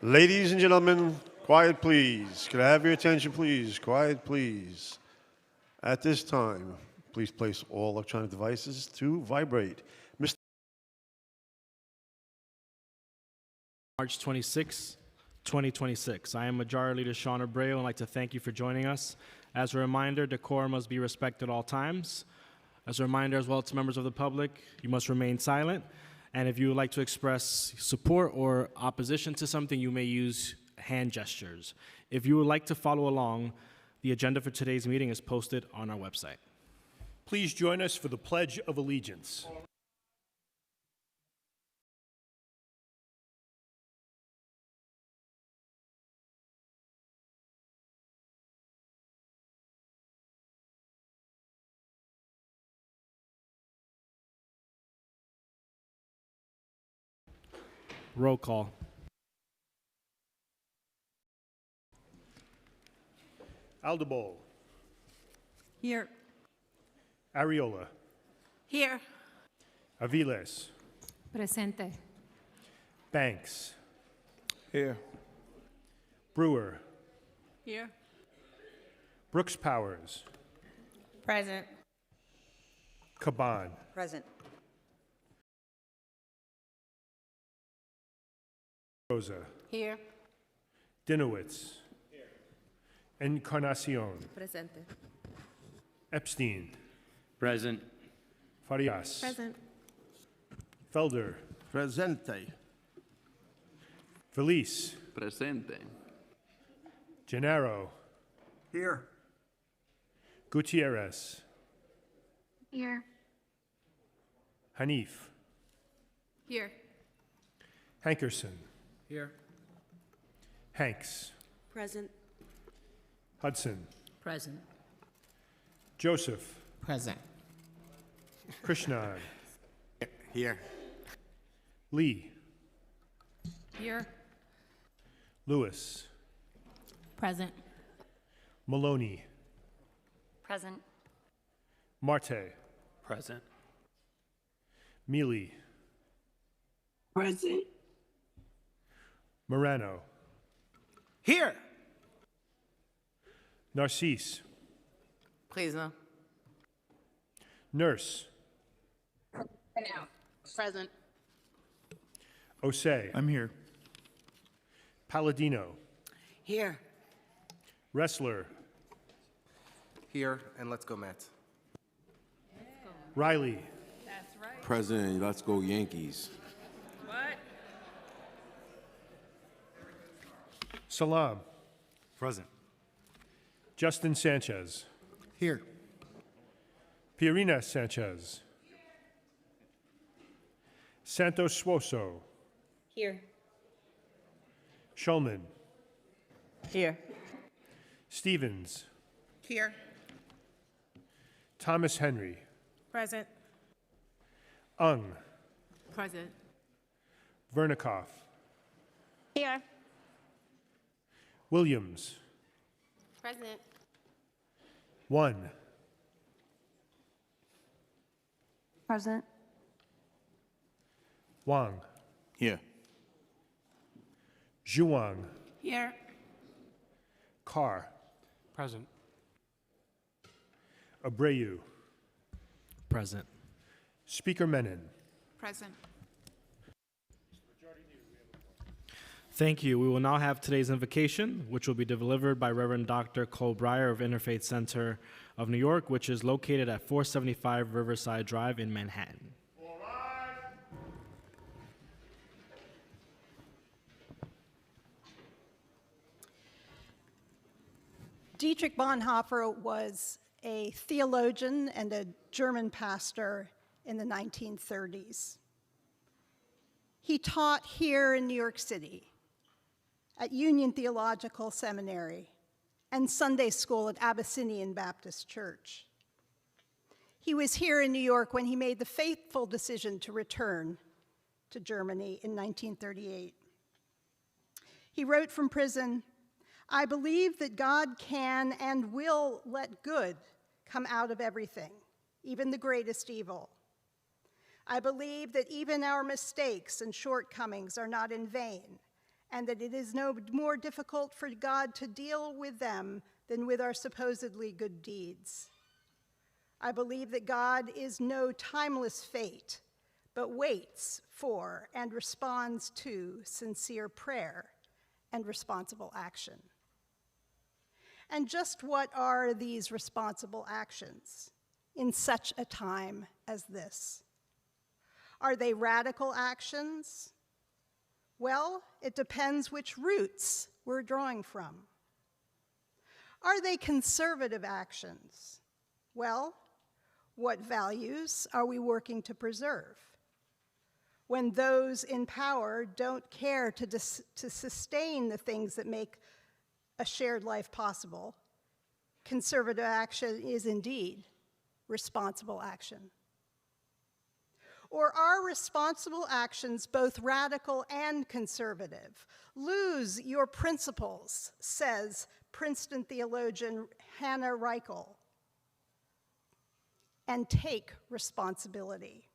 Ladies and gentlemen, quiet please. Could I have your attention please? Quiet please. At this time, please place all electronic devices to vibrate. Mr. March 26, 2026. I am Majority Leader Sean Abreu and I'd like to thank you for joining us. As a reminder, decorum must be respected at all times. As a reminder as well to members of the public, you must remain silent. And if you would like to express support or opposition to something, you may use hand gestures. If you would like to follow along, the agenda for today's meeting is posted on our website. Please join us for the Pledge of Allegiance. Roll call. Aldebol. Here. Ariola. Here. Aviles. Presente. Banks. Here. Brewer. Here. Brooks Powers. Present. Caban. Present. Rosa. Here. Dinowitz. Encarnacion. Presente. Epstein. Present. Farias. Present. Felder. Presente. Felice. Presente. Gennaro. Here. Gutierrez. Here. Hanif. Here. Hankerson. Here. Hanks. Present. Hudson. Present. Joseph. Present. Krishnan. Here. Lee. Here. Lewis. Present. Maloney. Present. Marte. Present. Mealy. Present. Morano. Here. Narcisse. Please, no. Nurse. Present. Osei. I'm here. Palladino. Here. Wrestler. Here, and let's go Mets. Riley. That's right. President, let's go Yankees. What? Salam. Present. Justin Sanchez. Here. Pierina Sanchez. Santos Suoso. Here. Schulman. Here. Stevens. Here. Thomas Henry. Present. Ung. Present. Vernikoff. Here. Williams. Present. 1. Present. Wang. Here. Zhuang. Here. Carr. Present. Abreu. Present. Speaker Menon. Present. Thank you. We will now have today's invocation, which will be delivered by Reverend Dr. Cole Breyer of Interfaith Center of New York, which is located at 475 Riverside Drive in Manhattan. Dietrich Bonhoeffer was a theologian and a German pastor in the 1930s. He taught here in New York City at Union Theological Seminary and Sunday school at Abyssinian Baptist Church. He was here in New York when he made the fateful decision to return to Germany in 1938. He wrote from prison, "I believe that God can and will let good come out of everything, even the greatest evil. I believe that even our mistakes and shortcomings are not in vain, and that it is no more difficult for God to deal with them than with our supposedly good deeds. I believe that God is no timeless fate, but waits for and responds to sincere prayer and responsible action." And just what are these responsible actions in such a time as this? Are they radical actions? Well, it depends which roots we're drawing from. Are they conservative actions? Well, what values are we working to preserve? When those in power don't care to sustain the things that make a shared life possible, conservative action is indeed responsible action. Or are responsible actions both radical and conservative? Lose your principles, says Princeton theologian Hannah Reichel, and take responsibility.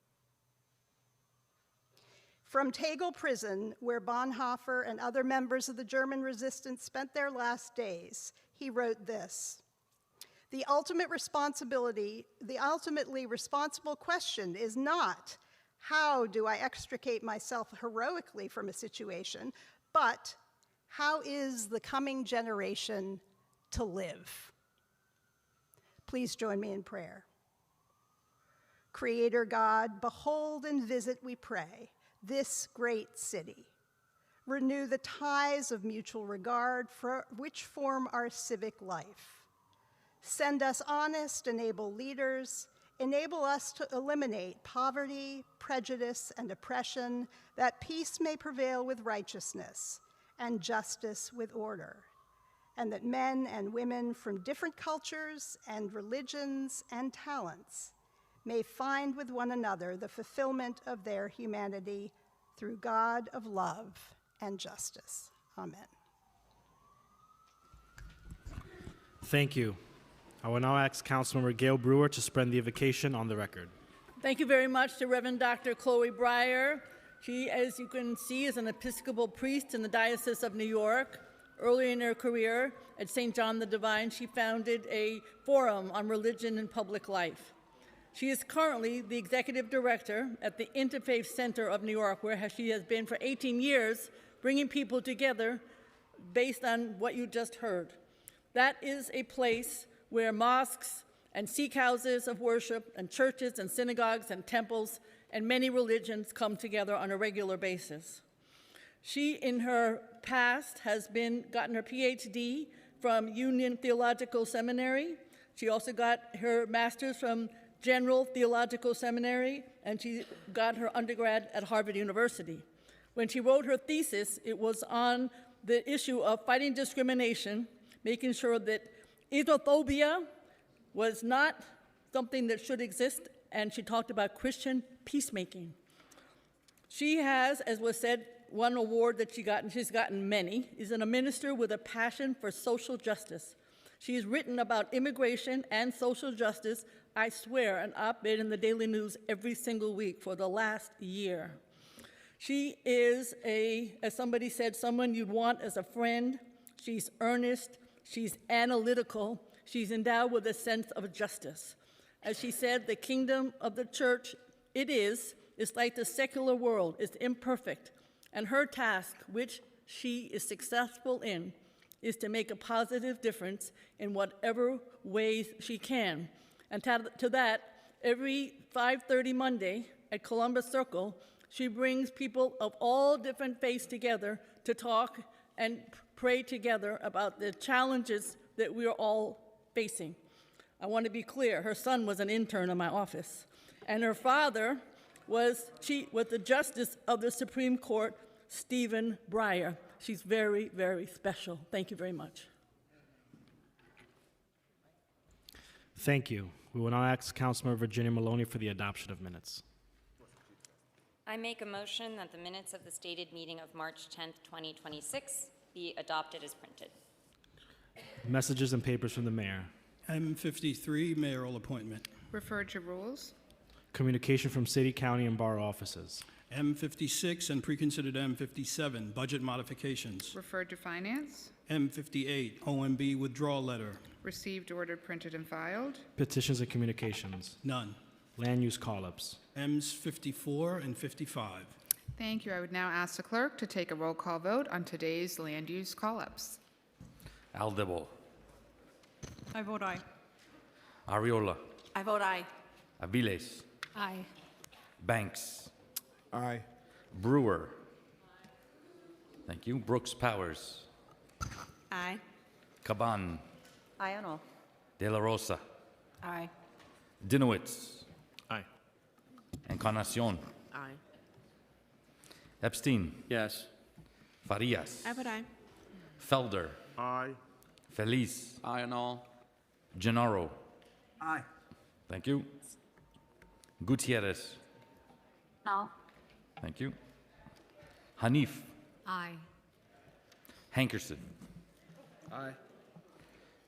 From Tegel Prison, where Bonhoeffer and other members of the German resistance spent their last days, he wrote this: the ultimately responsible question is not, how do I extricate myself heroically from a situation, but how is the coming generation to live? Please join me in prayer. Creator God, behold and visit, we pray, this great city. Renew the ties of mutual regard which form our civic life. Send us honest and able leaders. Enable us to eliminate poverty, prejudice, and oppression, that peace may prevail with righteousness and justice with order, and that men and women from different cultures and religions and talents may find with one another the fulfillment of their humanity through God of love and justice. Amen. Thank you. I will now ask Councilmember Gail Brewer to spread the invocation on the record. Thank you very much to Reverend Dr. Chloe Breyer. She, as you can see, is an Episcopal priest in the Diocese of New York. Early in her career at St. John the Divine, she founded a forum on religion and public life. She is currently the executive director at the Interfaith Center of New York, where she has been for 18 years, bringing people together based on what you just heard. That is a place where mosques and Sikh houses of worship and churches and synagogues and temples and many religions come together on a regular basis. She, in her past, has gotten her PhD from Union Theological Seminary. She also got her master's from General Theological Seminary, and she got her undergrad at Harvard University. When she wrote her thesis, it was on the issue of fighting discrimination, making sure that Islamophobia was not something that should exist, and she talked about Christian peacemaking. She has, as was said, one award that she's gotten many, is a minister with a passion for social justice. She has written about immigration and social justice, I swear, an op-ed in the Daily News every single week for the last year. She is, as somebody said, someone you'd want as a friend. She's earnest, she's analytical, she's endowed with a sense of justice. As she said, the kingdom of the church, it's like the secular world, it's imperfect. And her task, which she is successful in, is to make a positive difference in whatever ways she can. And to that, every 5:30 Monday at Columbus Circle, she brings people of all different faiths together to talk and pray together about the challenges that we are all facing. I want to be clear, her son was an intern in my office, and her father was the Justice of the Supreme Court, Stephen Breyer. She's very, very special. Thank you very much. Thank you. We will now ask Councilmember Virginia Maloney for the adoption of minutes. I make a motion that the minutes of the stated meeting of March 10th, 2026 be adopted as printed. Messages and papers from the mayor. M53, mayoral appointment. Refer to rules. Communication from city, county, and borough offices. M56 and preconsidered M57, budget modifications. Referred to finance. M58, OMB withdrawal letter. Received, ordered, printed, and filed. Petitions and communications. None. Land use call-ups. M's 54 and 55. Thank you. I would now ask the clerk to take a roll call vote on today's land use call-ups. Aldebo. I vote aye. Ariola. I vote aye. Aviles. Aye. Banks. Aye. Brewer. Thank you. Brooks Powers. Aye. Caban. Aye on all. De La Rosa. Aye. Dinowitz. Aye. Encarnacion. Aye. Epstein. Yes. Farias. I vote aye. Felder. Aye. Feliz. Aye on all. Gennaro. Aye. Thank you. Gutierrez. No. Thank you. Hanif. Aye. Hankerson. Aye.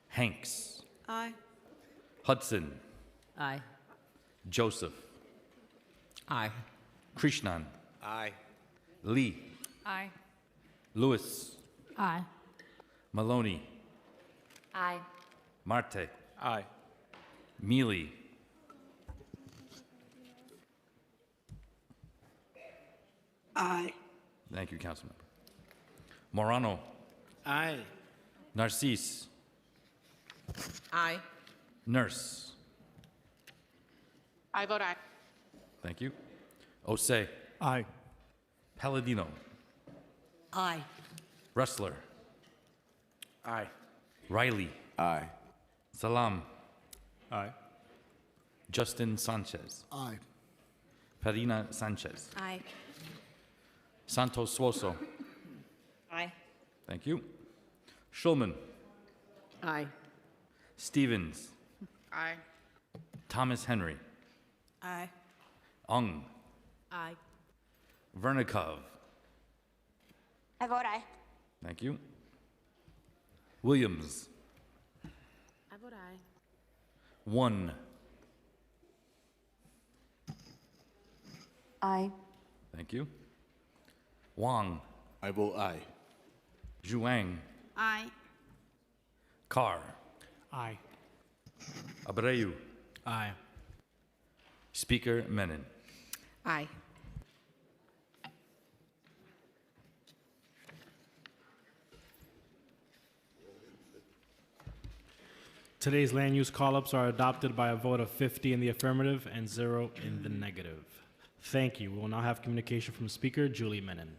Hanks. Aye. Hudson. Aye. Joseph. Aye. Krishnan. Aye. Lee. Aye. Lewis. Aye. Maloney. Aye. Marte. Aye. Mealy. Aye. Thank you, Councilmember. Morano. Aye. Narcisse. Aye. Nurse. I vote aye. Thank you. Osei. Aye. Palladino. Aye. Ressler. Aye. Riley. Aye. Salam. Aye. Justin Sanchez. Aye. Farina Sanchez. Aye. Santos Suoso. Aye. Thank you. Schulman. Aye. Stevens. Aye. Thomas Henry. Aye. Ung. Aye. Vernikov. I vote aye. Thank you. Williams. I vote aye. 1. Aye. Thank you. Wang. I vote aye. Zhuang. Aye. Carr. Aye. Abreu. Aye. Speaker Menon. Aye. Today's land use call-ups are adopted by a vote of 50 in the affirmative and 0 in the negative. Thank you. We will now have communication from Speaker Julie Menon.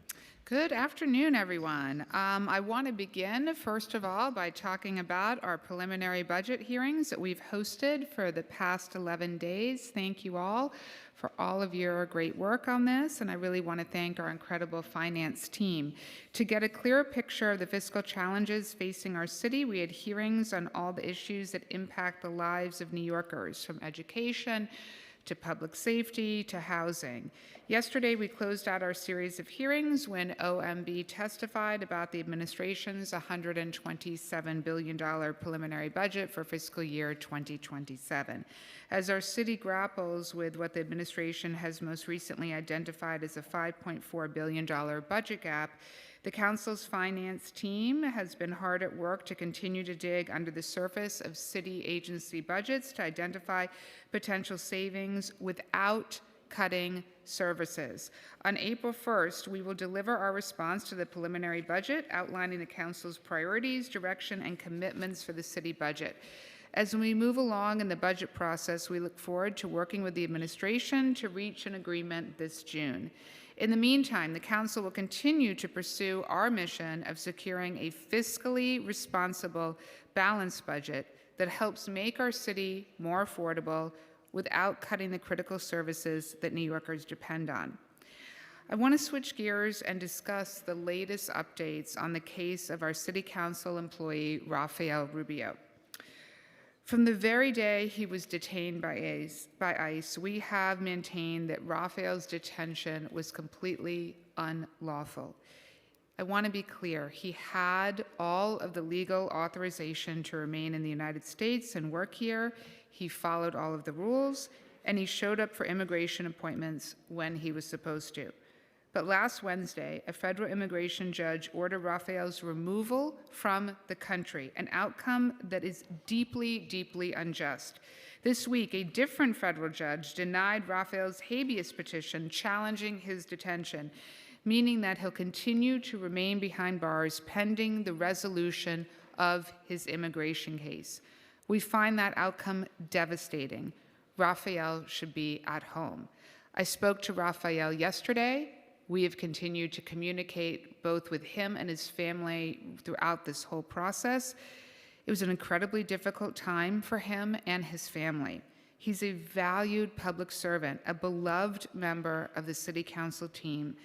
Good afternoon, everyone. I want to begin, first of all, by talking about our preliminary budget hearings that we've hosted for the past 11 days. Thank you all for all of your great work on this, and I really want to thank our incredible finance team. To get a clearer picture of the fiscal challenges facing our city, we had hearings on all the issues that impact the lives of New Yorkers, from education to public safety to housing. Yesterday, we closed out our series of hearings when OMB testified about the administration's $127 billion preliminary budget for fiscal year 2027. As our city grapples with what the administration has most recently identified as a $5.4 billion budget gap, the Council's finance team has been hard at work to continue to dig under the surface of city agency budgets to identify potential savings without cutting services. On April 1st, we will deliver our response to the preliminary budget, outlining the Council's priorities, direction, and commitments for the city budget. As we move along in the budget process, we look forward to working with the administration to reach an agreement this June. In the meantime, the Council will continue to pursue our mission of securing a fiscally responsible, balanced budget that helps make our city more affordable without cutting the critical services that New Yorkers depend on. I want to switch gears and discuss the latest updates on the case of our City Council employee, Rafael Rubio. From the very day he was detained by ICE, we have maintained that Rafael's detention was completely unlawful. I want to be clear, he had all of the legal authorization to remain in the United States and work here. He followed all of the rules, and he showed up for immigration appointments when he was supposed to. But last Wednesday, a federal immigration judge ordered Rafael's removal from the country, an outcome that is deeply, deeply unjust. This week, a different federal judge denied Rafael's habeas petition challenging his detention, meaning that he'll continue to remain behind bars pending the resolution of his immigration case. We find that outcome devastating. Rafael should be at home. I spoke to Rafael yesterday. We have continued to communicate both with him and his family throughout this whole process. It was an incredibly difficult time for him and his family. He's a valued public servant, a beloved member of the City Council team,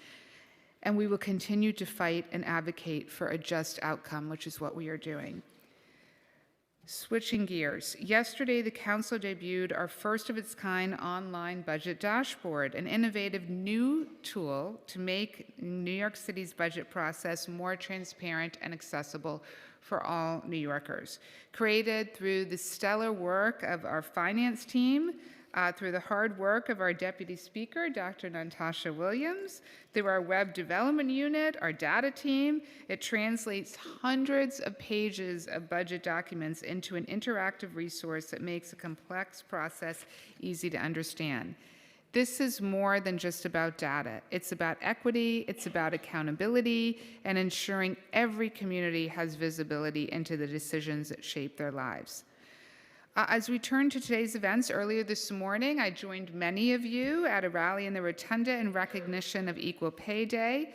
and we will continue to fight and advocate for a just outcome, which is what we are doing. Switching gears, yesterday the council debuted our first of its kind online budget dashboard, an innovative new tool to make New York City's budget process more transparent and accessible for all New Yorkers. Created through the stellar work of our finance team, through the hard work of our Deputy Speaker, Dr. Natasha Williams, through our web development unit, our data team, it translates hundreds of pages of budget documents into an interactive resource that makes a complex process easy to understand. This is more than just about data. It's about equity, it's about accountability, and ensuring every community has visibility into the decisions that shape their lives. As we turn to today's events, earlier this morning, I joined many of you at a rally in the Rotunda in recognition of Equal Pay Day.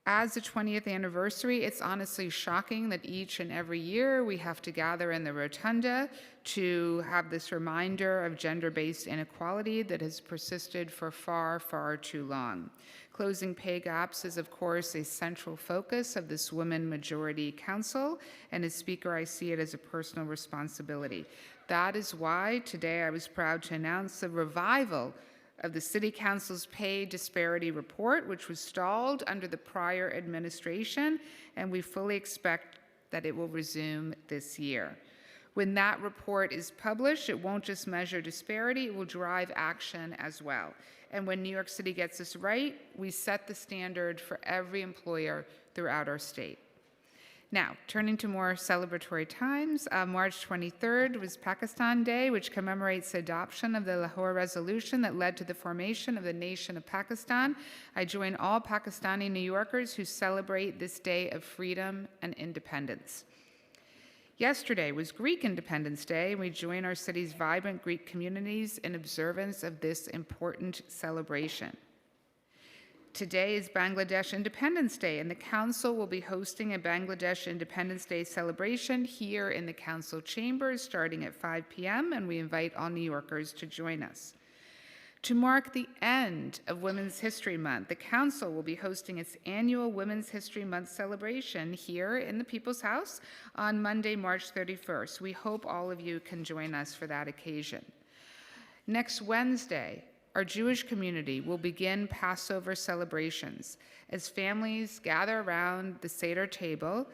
As the 20th anniversary, it's honestly shocking that each and every year we have to gather in the Rotunda to have this reminder of gender-based inequality that has persisted for far, far too long. Closing pay gaps is, of course, a central focus of this Women Majority Council, and as Speaker, I see it as a personal responsibility. That is why today I was proud to announce the revival of the City Council's pay disparity report, which was stalled under the prior administration, and we fully expect that it will resume this year. When that report is published, it won't just measure disparity, it will drive action as well. And when New York City gets this right, we set the standard for every employer throughout our state. Now, turning to more celebratory times, March 23rd was Pakistan Day, which commemorates the adoption of the Lahore Resolution that led to the formation of the nation of Pakistan. I join all Pakistani New Yorkers who celebrate this day of freedom and independence. Yesterday was Greek Independence Day, and we join our city's vibrant Greek communities in observance of this important celebration. Today is Bangladesh Independence Day, and the Council will be hosting a Bangladesh Independence Day celebration here in the Council chambers starting at 5 p.m., and we invite all New Yorkers to join us. To mark the end of Women's History Month, the Council will be hosting its annual Women's History Month celebration here in the People's House on Monday, March 31st. We hope all of you can join us for that occasion. Next Wednesday, our Jewish community will begin Passover celebrations. As families gather around the Seder table,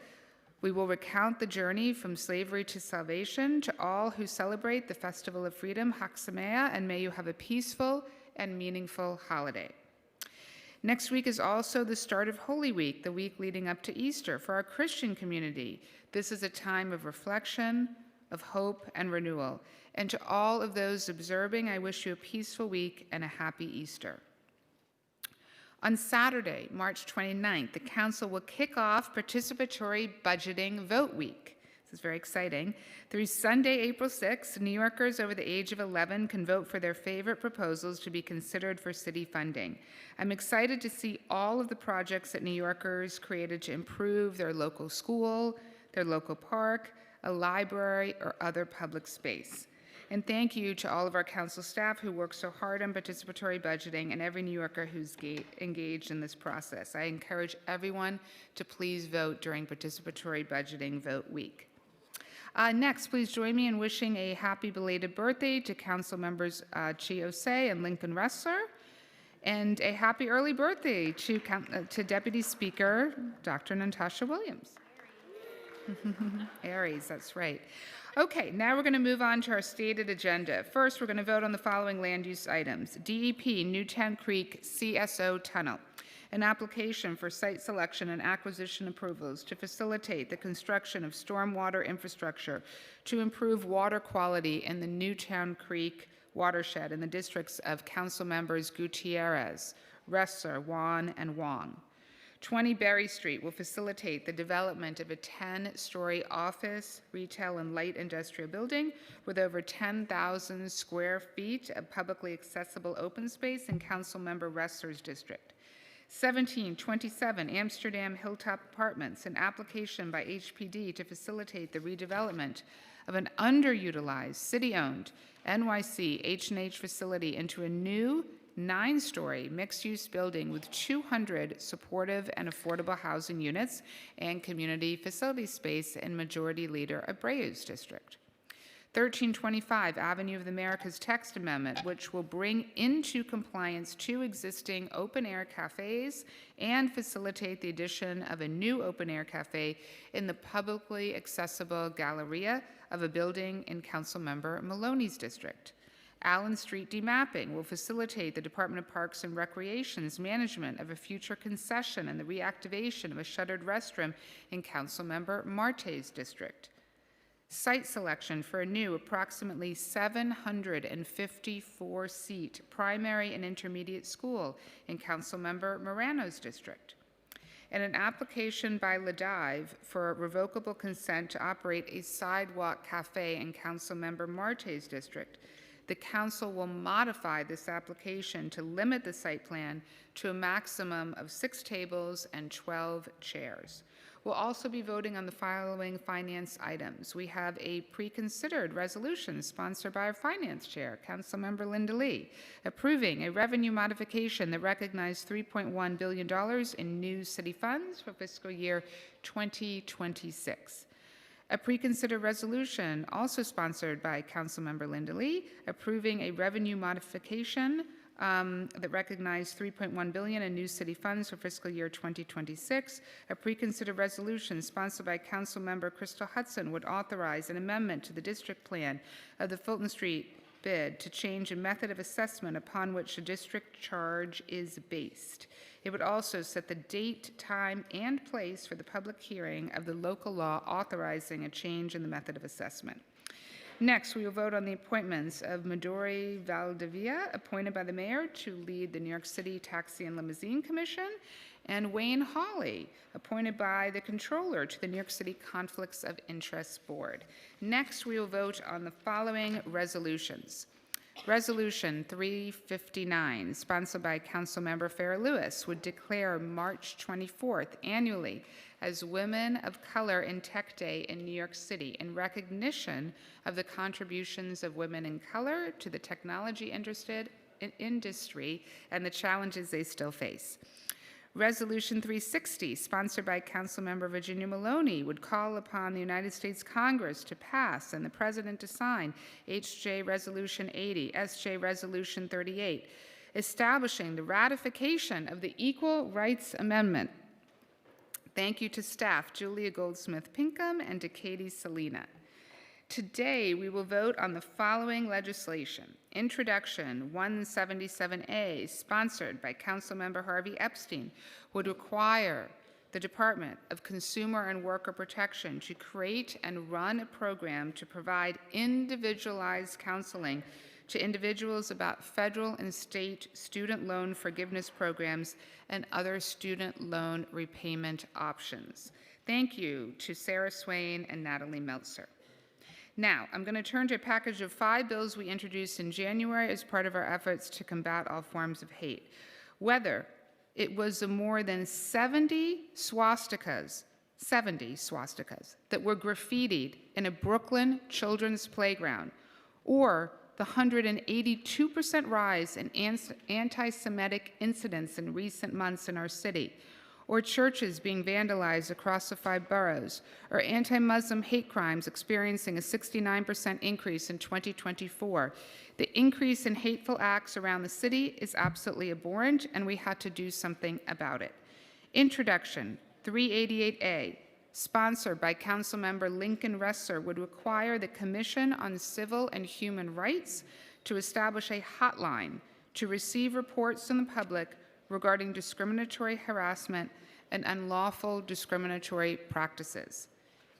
we will recount the journey from slavery to salvation to all who celebrate the Festival of Freedom, Chag Sameach, and may you have a peaceful and meaningful holiday. Next week is also the start of Holy Week, the week leading up to Easter. For our Christian community, this is a time of reflection, of hope, and renewal. And to all of those observing, I wish you a peaceful week and a happy Easter. On Saturday, March 29th, the Council will kick off Participatory Budgeting Vote Week. This is very exciting. Through Sunday, April 6th, New Yorkers over the age of 11 can vote for their favorite proposals to be considered for city funding. I'm excited to see all of the projects that New Yorkers created to improve their local school, their local park, a library, or other public space. And thank you to all of our council staff who work so hard on participatory budgeting and every New Yorker who's engaged in this process. I encourage everyone to please vote during Participatory Budgeting Vote Week. Next, please join me in wishing a happy belated birthday to council members Chi Osei and Lincoln Ressler, and a happy early birthday to Deputy Speaker Dr. Natasha Williams. Aries, that's right. Okay, now we're going to move on to our stated agenda. First, we're going to vote on the following land use items. DEP, Newtown Creek CSO Tunnel, an application for site selection and acquisition approvals to facilitate the construction of stormwater infrastructure to improve water quality in the Newtown Creek watershed in the districts of Council Members Gutierrez, Ressler, Wan, and Wong. 20 Berry Street will facilitate the development of a 10-story office, retail, and light industrial building with over 10,000 square feet of publicly accessible open space in Councilmember Ressler's district. 1727 Amsterdam Hilltop Apartments, an application by HPD to facilitate the redevelopment of an underutilized, city-owned NYC H&H facility into a new 9-story mixed-use building with 200 supportive and affordable housing units and community facility space in Majority Leader Abreu's district. 1325 Avenue of the Americas text amendment, which will bring into compliance 2 existing open-air cafes and facilitate the addition of a new open-air cafe in the publicly accessible galleria of a building in Councilmember Maloney's district. Allen Street demapping will facilitate the Department of Parks and Recreation's management of a future concession and the reactivation of a shuttered restroom in Councilmember Marte's district. Site selection for a new approximately 754-seat primary and intermediate school in Councilmember Morano's district. And an application by Ladive for revocable consent to operate a sidewalk cafe in Councilmember Marte's district. The council will modify this application to limit the site plan to a maximum of 6 tables and 12 chairs. We'll also be voting on the following finance items. We have a pre-considered resolution sponsored by our finance chair, Councilmember Linda Lee, approving a revenue modification that recognized $3.1 billion in new city funds for fiscal year 2026. A pre-considered resolution, also sponsored by Councilmember Linda Lee, approving a revenue modification that recognized $3.1 billion in new city funds for fiscal year 2026. A pre-considered resolution sponsored by Councilmember Crystal Hudson would authorize an amendment to the district plan of the Fulton Street bid to change a method of assessment upon which the district charge is based. It would also set the date, time, and place for the public hearing of the local law authorizing a change in the method of assessment. Next, we will vote on the appointments of Midori Valdivia, appointed by the mayor to lead the New York City Taxi and Limousine Commission, and Wayne Hawley, appointed by the controller to the New York City Conflicts of Interest Board. Next, we will vote on the following resolutions. Resolution 359, sponsored by Councilmember Farrah Lewis, would declare March 24th annually as Women of Color in Tech Day in New York City in recognition of the contributions of women in color to the technology industry and the challenges they still face. Resolution 360, sponsored by Councilmember Virginia Maloney, would call upon the United States Congress to pass and the President to sign HJ Resolution 80, SJ Resolution 38, establishing the ratification of the Equal Rights Amendment. Thank you to staff Julia Goldsmith-Pinkham and to Katie Salina. Today, we will vote on the following legislation. Introduction 177A, sponsored by Councilmember Harvey Epstein, would require the Department of Consumer and Worker Protection to create and run a program to provide individualized counseling to individuals about federal and state student loan forgiveness programs and other student loan repayment options. Thank you to Sarah Swain and Natalie Meltzer. Now, I'm going to turn to a package of 5 bills we introduced in January as part of our efforts to combat all forms of hate. Whether it was the more than 70 swastikas that were graffitied in a Brooklyn children's playground, or the 182% rise in anti-Semitic incidents in recent months in our city, or churches being vandalized across the 5 boroughs, or anti-Muslim hate crimes experiencing a 69% increase in 2024. The increase in hateful acts around the city is absolutely abhorrent, and we had to do something about it. Introduction 388A, sponsored by Councilmember Lincoln Resser, would require the Commission on Civil and Human Rights to establish a hotline to receive reports from the public regarding discriminatory harassment and unlawful discriminatory practices.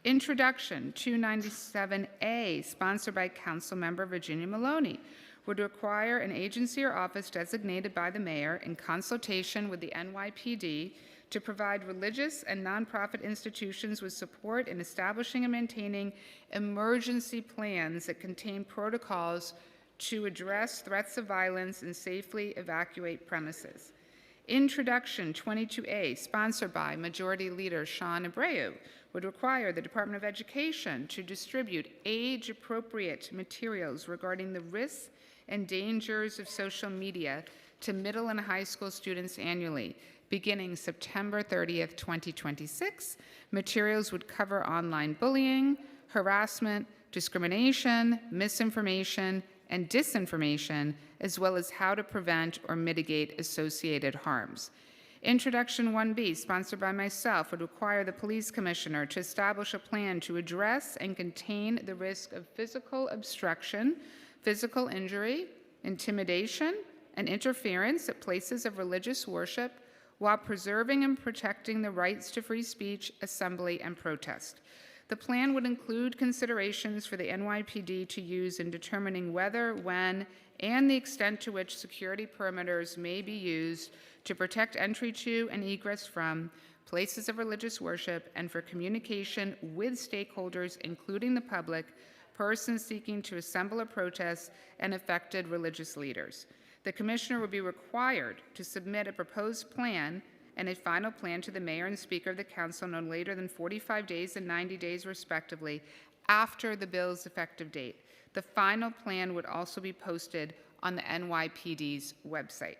Introduction 297A, sponsored by Councilmember Virginia Maloney, would require an agency or office designated by the mayor in consultation with the NYPD to provide religious and nonprofit institutions with support in establishing and maintaining emergency plans that contain protocols to address threats of violence and safely evacuate premises. Introduction 22A, sponsored by Majority Leader Sean Abreu, would require the Department of Education to distribute age-appropriate materials regarding the risks and dangers of social media to middle and high school students annually. Beginning September 30th, 2026, materials would cover online bullying, harassment, discrimination, misinformation, and disinformation, as well as how to prevent or mitigate associated harms. Introduction 1B, sponsored by myself, would require the police commissioner to establish a plan to address and contain the risk of physical obstruction, physical injury, intimidation, and interference at places of religious worship while preserving and protecting the rights to free speech, assembly, and protest. The plan would include considerations for the NYPD to use in determining whether, when, and the extent to which security perimeters may be used to protect entry to and egress from places of religious worship and for communication with stakeholders, including the public, persons seeking to assemble or protest, and affected religious leaders. The Commissioner would be required to submit a proposed plan and a final plan to the Mayor and Speaker of the Council no later than 45 days and 90 days, respectively, after the bill's effective date. The final plan would also be posted on the NYPD's website.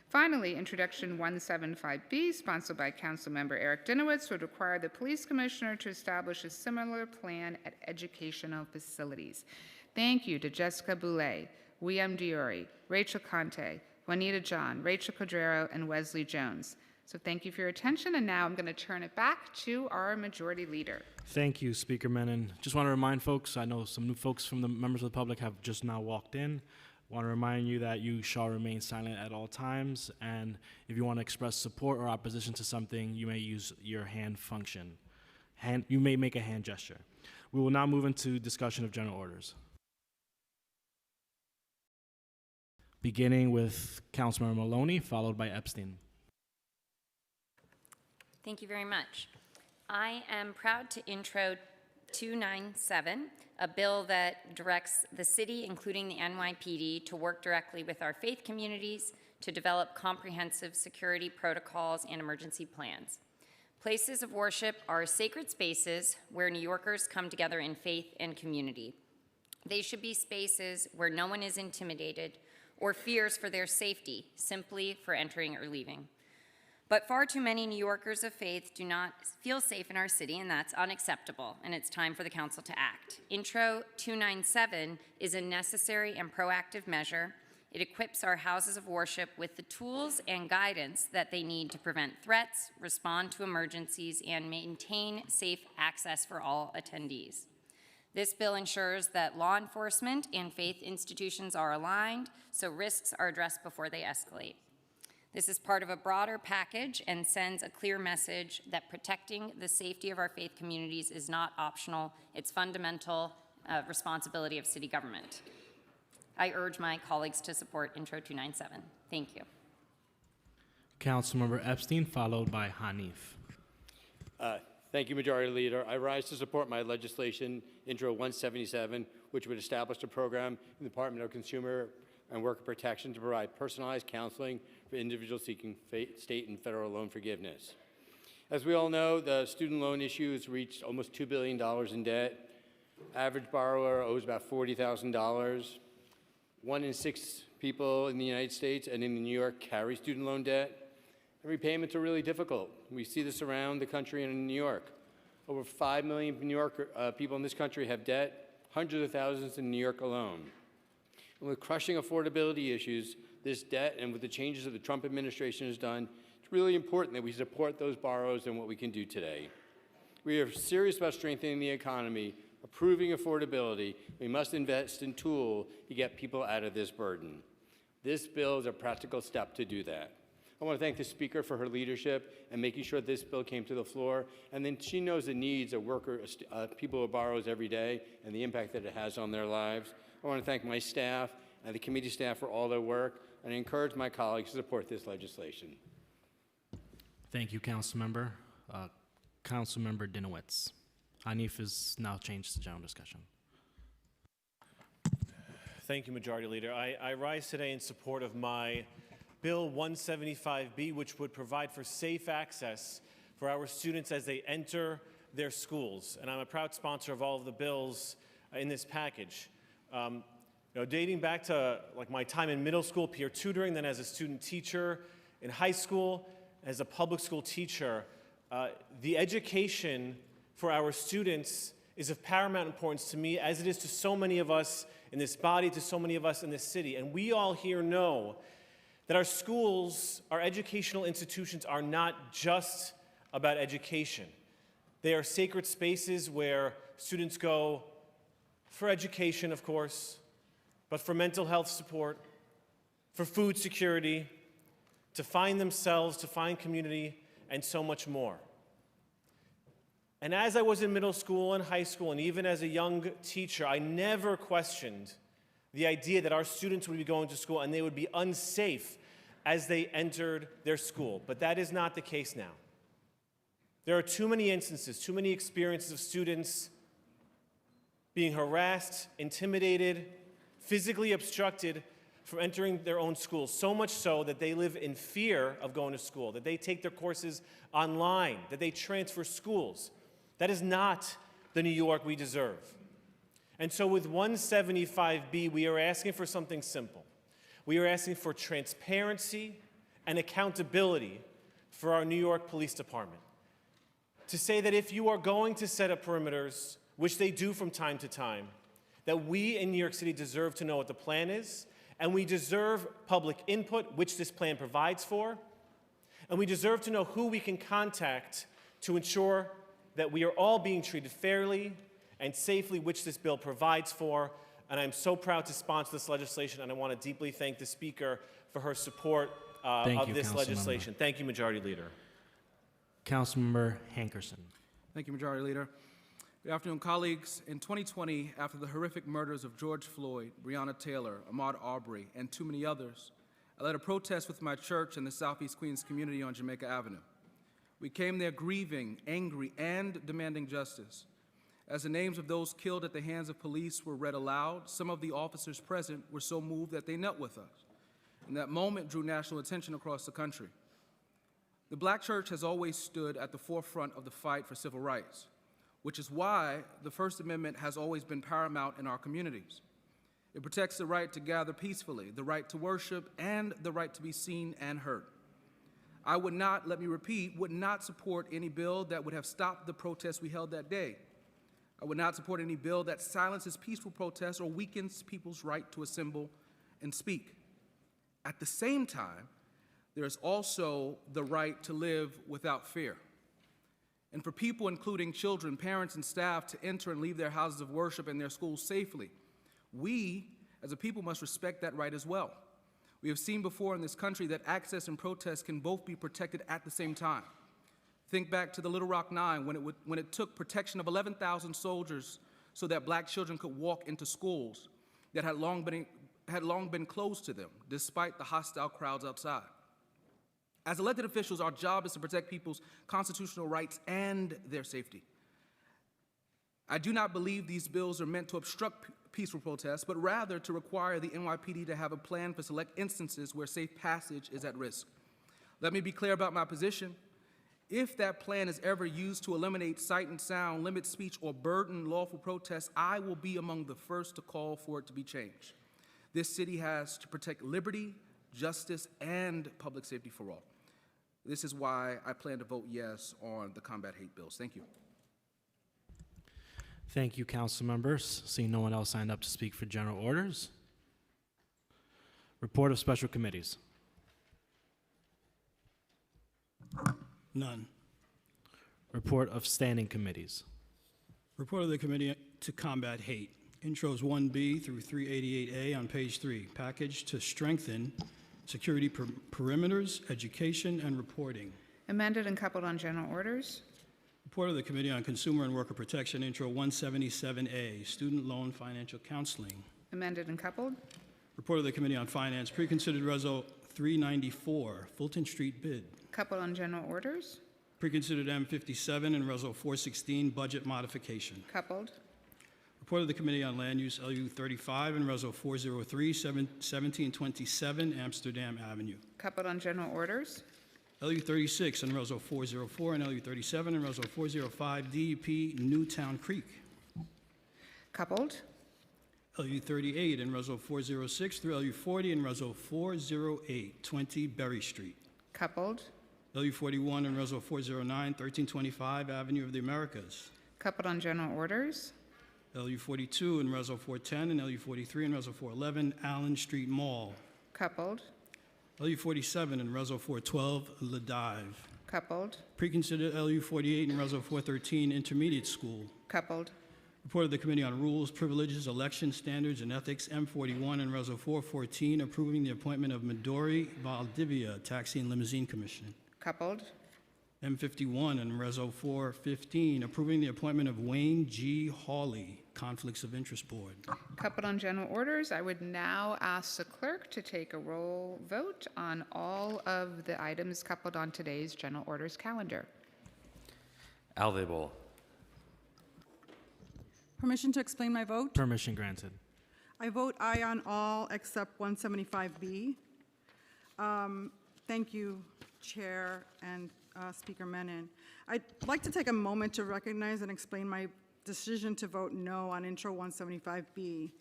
Finally, Introduction 175B, sponsored by Councilmember Eric Dinowitz, would require the Police Commissioner to establish a similar plan at educational facilities. Thank you to Jessica Boulay, William Diori, Rachel Conte, Juanita John, Rachel Codrero, and Wesley Jones. So thank you for your attention, and now I'm going to turn it back to our Majority Leader. Thank you, Speaker Menon. Just want to remind folks, I know some new folks from the members of the public have just now walked in. Want to remind you that you shall remain silent at all times, and if you want to express support or opposition to something, you may use your hand function. You may make a hand gesture. We will now move into discussion of general orders. Beginning with Councilmember Maloney, followed by Epstein. Thank you very much. I am proud to intro 297, a bill that directs the city, including the NYPD, to work directly with our faith communities to develop comprehensive security protocols and emergency plans. Places of worship are sacred spaces where New Yorkers come together in faith and community. They should be spaces where no one is intimidated or fears for their safety simply for entering or leaving. But far too many New Yorkers of faith do not feel safe in our city, and that's unacceptable, and it's time for the council to act. Intro 297 is a necessary and proactive measure. It equips our houses of worship with the tools and guidance that they need to prevent threats, respond to emergencies, and maintain safe access for all attendees. This bill ensures that law enforcement and faith institutions are aligned, so risks are addressed before they escalate. This is part of a broader package and sends a clear message that protecting the safety of our faith communities is not optional. It's fundamental responsibility of city government. I urge my colleagues to support Intro 297. Thank you. Councilmember Epstein, followed by Hanif. Thank you, Majority Leader. I rise to support my legislation, Intro 177, which would establish a program in the Department of Consumer and Worker Protection to provide personalized counseling for individuals seeking state and federal loan forgiveness. As we all know, the student loan issue has reached almost $2 billion in debt. Average borrower owes about $40,000. 1 in 6 people in the United States and in New York carry student loan debt. And repayments are really difficult. We see this around the country and in New York. Over 5 million New York people in this country have debt, hundreds of thousands in New York alone. And with crushing affordability issues, this debt and with the changes that the Trump administration has done, it's really important that we support those borrowers and what we can do today. We are serious about strengthening the economy, improving affordability. We must invest in tools to get people out of this burden. This bill is a practical step to do that. I want to thank the Speaker for her leadership and making sure this bill came to the floor. And then she knows the needs of people who borrow every day and the impact that it has on their lives. I want to thank my staff and the committee staff for all their work, and I encourage my colleagues to support this legislation. Thank you, Councilmember. Councilmember Dinowitz. Hanif is now changed to general discussion. Thank you, Majority Leader. I rise today in support of my Bill 175B, which would provide for safe access for our students as they enter their schools. And I'm a proud sponsor of all of the bills in this package. Dating back to my time in middle school, peer tutoring, then as a student teacher in high school, as a public school teacher, the education for our students is of paramount importance to me, as it is to so many of us in this body, to so many of us in this city. And we all here know that our schools, our educational institutions are not just about education. They are sacred spaces where students go for education, of course, but for mental health support, for food security, to find themselves, to find community, and so much more. And as I was in middle school and high school, and even as a young teacher, I never questioned the idea that our students would be going to school and they would be unsafe as they entered their school. But that is not the case now. There are too many instances, too many experiences of students being harassed, intimidated, physically obstructed from entering their own schools, so much so that they live in fear of going to school, that they take their courses online, that they transfer schools. That is not the New York we deserve. And so with 175B, we are asking for something simple. We are asking for transparency and accountability for our New York Police Department. To say that if you are going to set up perimeters, which they do from time to time, that we in New York City deserve to know what the plan is, and we deserve public input, which this plan provides for, and we deserve to know who we can contact to ensure that we are all being treated fairly and safely, which this bill provides for. And I'm so proud to sponsor this legislation, and I want to deeply thank the Speaker for her support of this legislation. Thank you, Majority Leader. Councilmember Hankerson. Thank you, Majority Leader. Good afternoon, colleagues. In 2020, after the horrific murders of George Floyd, Breonna Taylor, Ahmaud Arbery, and too many others, I led a protest with my church in the Southeast Queens community on Jamaica Avenue. We came there grieving, angry, and demanding justice. As the names of those killed at the hands of police were read aloud, some of the officers present were so moved that they knelt with us. And that moment drew national attention across the country. The Black church has always stood at the forefront of the fight for civil rights, which is why the First Amendment has always been paramount in our communities. It protects the right to gather peacefully, the right to worship, and the right to be seen and heard. I would not, let me repeat, would not support any bill that would have stopped the protests we held that day. I would not support any bill that silences peaceful protests or weakens people's right to assemble and speak. At the same time, there is also the right to live without fear. And for people, including children, parents, and staff, to enter and leave their houses of worship and their schools safely, we, as a people, must respect that right as well. We have seen before in this country that access and protest can both be protected at the same time. Think back to the Little Rock Nine, when it took protection of 11,000 soldiers so that Black children could walk into schools that had long been closed to them, despite the hostile crowds outside. As elected officials, our job is to protect people's constitutional rights and their safety. I do not believe these bills are meant to obstruct peaceful protests, but rather to require the NYPD to have a plan for select instances where safe passage is at risk. Let me be clear about my position. If that plan is ever used to eliminate sight and sound, limit speech, or burden lawful protests, I will be among the first to call for it to be changed. This city has to protect liberty, justice, and public safety for all. This is why I plan to vote yes on the combat hate bills. Thank you. Thank you, council members. Seeing no one else signed up to speak for general orders. Report of special committees. None. Report of standing committees. Report of the Committee to Combat Hate. Intros 1B through 388A on page 3. Package to strengthen security perimeters, education, and reporting. Amended and coupled on general orders. Report of the Committee on Consumer and Worker Protection, Intro 177A, Student Loan Financial Counseling. Amended and coupled. Report of the Committee on Finance, Preconsidered Reso 394, Fulton Street bid. Coupled on general orders. Preconsidered M57 and Reso 416, Budget Modification. Coupled. Report of the Committee on Land Use, LU 35 and Reso 403, 1727 Amsterdam Avenue. Coupled on general orders. LU 36 and Reso 404 and LU 37 and Reso 405 DEP Newtown Creek. Coupled. LU 38 and Reso 406 through LU 40 and Reso 408 20 Berry Street. Coupled. LU 41 and Reso 409 1325 Avenue of the Americas. Coupled on general orders. LU 42 and Reso 410 and LU 43 and Reso 411 Allen Street Mall. Coupled. LU 47 and Reso 412 Ladive. Coupled. Preconsidered LU 48 and Reso 413 Intermediate School. Coupled. Report of the Committee on Rules, Privileges, Election Standards, and Ethics, M41 and Reso 414, approving the appointment of Midori Valdivia, Taxi and Limousine Commission. Coupled. M51 and Reso 415, approving the appointment of Wayne G. Hawley, Conflicts of Interest Board. Coupled on general orders. I would now ask the clerk to take a roll vote on all of the items coupled on today's general orders calendar. Alvebol. Permission to explain my vote? Permission granted. I vote aye on all except 175B. Thank you, Chair and Speaker Menon. I'd like to take a moment to recognize and explain my decision to vote no on Intro 175B.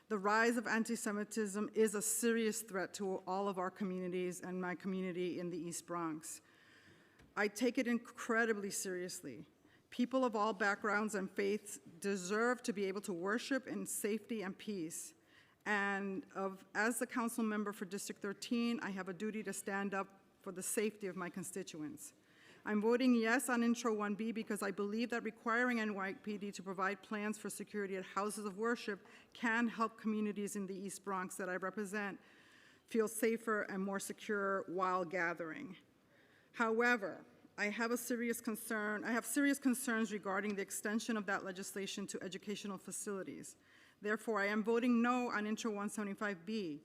The rise of anti-Semitism is a serious threat to all of our communities and my community in the East Bronx. I take it incredibly seriously. People of all backgrounds and faiths deserve to be able to worship in safety and peace. And as the council member for District 13, I have a duty to stand up for the safety of my constituents. I'm voting yes on Intro 1B because I believe that requiring NYPD to provide plans for security at houses of worship can help communities in the East Bronx that I represent feel safer and more secure while gathering. However, I have serious concerns regarding the extension of that legislation to educational facilities. Therefore, I am voting no on Intro 175B.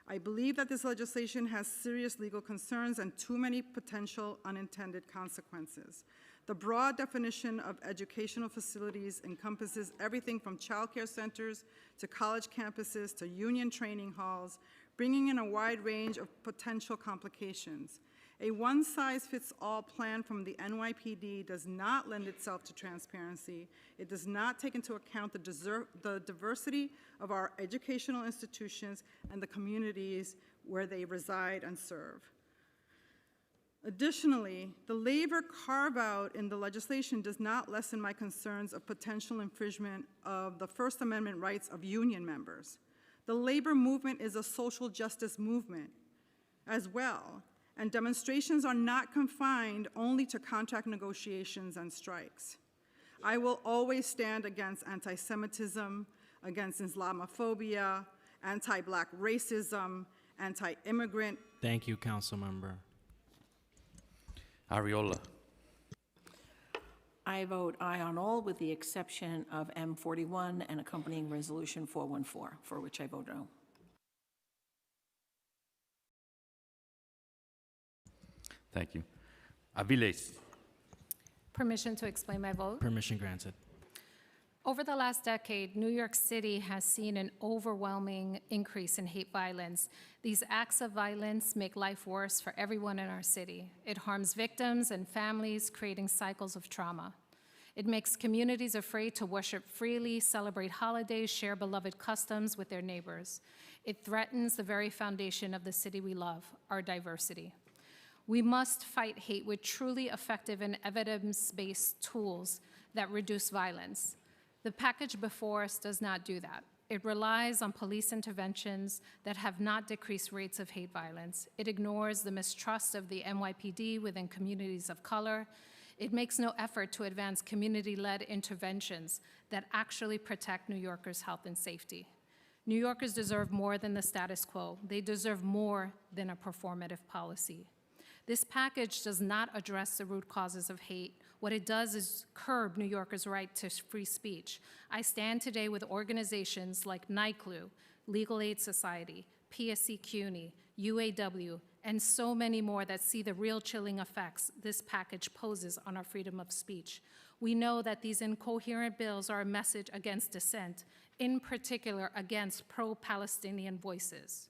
I believe that this legislation has serious legal concerns and too many potential unintended consequences. The broad definition of educational facilities encompasses everything from child care centers to college campuses to union training halls, bringing in a wide range of potential complications. A one-size-fits-all plan from the NYPD does not lend itself to transparency. It does not take into account the diversity of our educational institutions and the communities where they reside and serve. Additionally, the labor carve-out in the legislation does not lessen my concerns of potential infringement of the First Amendment rights of union members. The labor movement is a social justice movement as well. And demonstrations are not confined only to contract negotiations and strikes. I will always stand against anti-Semitism, against Islamophobia, anti-Black racism, anti-immigrant. Thank you, Council Member. Ariola. I vote aye on all with the exception of M41 and accompanying Resolution 414, for which I vote no. Thank you. Aviles. Permission to explain my vote. Permission granted. Over the last decade, New York City has seen an overwhelming increase in hate violence. These acts of violence make life worse for everyone in our city. It harms victims and families, creating cycles of trauma. It makes communities afraid to worship freely, celebrate holidays, share beloved customs with their neighbors. It threatens the very foundation of the city we love, our diversity. We must fight hate with truly effective and evidence-based tools that reduce violence. The package before us does not do that. It relies on police interventions that have not decreased rates of hate violence. It ignores the mistrust of the NYPD within communities of color. It makes no effort to advance community-led interventions that actually protect New Yorkers' health and safety. New Yorkers deserve more than the status quo. They deserve more than a performative policy. This package does not address the root causes of hate. What it does is curb New Yorkers' right to free speech. I stand today with organizations like NYCLU, Legal Aid Society, PSC CUNY, UAW, and so many more that see the real chilling effects this package poses on our freedom of speech. We know that these incoherent bills are a message against dissent, in particular against pro-Palestinian voices.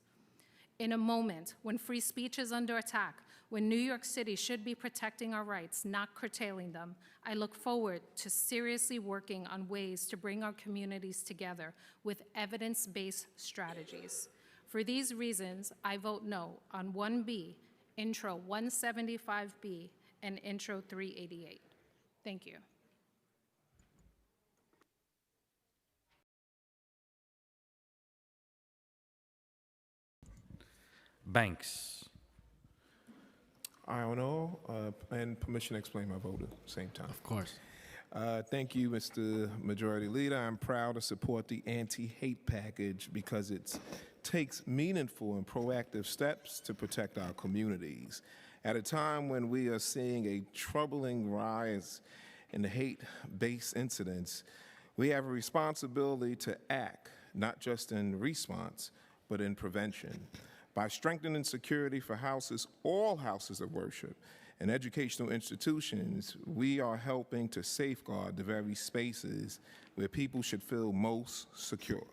In a moment when free speech is under attack, when New York City should be protecting our rights, not curtailing them, I look forward to seriously working on ways to bring our communities together with evidence-based strategies. For these reasons, I vote no on 1B, Intro 175B, and Intro 388. Thank you. Banks. I don't know, and permission to explain my vote at the same time. Of course. Thank you, Mr. Majority Leader. I'm proud to support the anti-hate package because it takes meaningful and proactive steps to protect our communities. At a time when we are seeing a troubling rise in the hate-based incidents, we have a responsibility to act, not just in response, but in prevention. By strengthening security for houses, all houses of worship, and educational institutions, we are helping to safeguard the very spaces where people should feel most secure.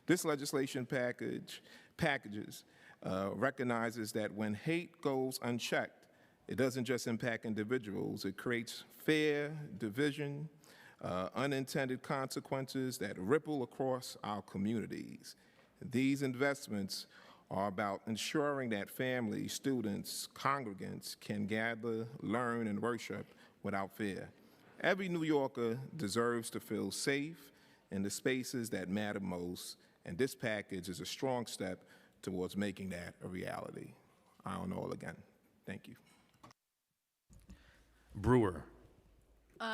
This legislation packages recognizes that when hate goes unchecked, it doesn't just impact individuals, it creates fear, division, unintended consequences that ripple across our communities. These investments are about ensuring that families, students, congregants can gather, learn, and worship without fear. Every New Yorker deserves to feel safe in the spaces that matter most, and this package is a strong step towards making that a reality. I don't know all again. Thank you. Brewer.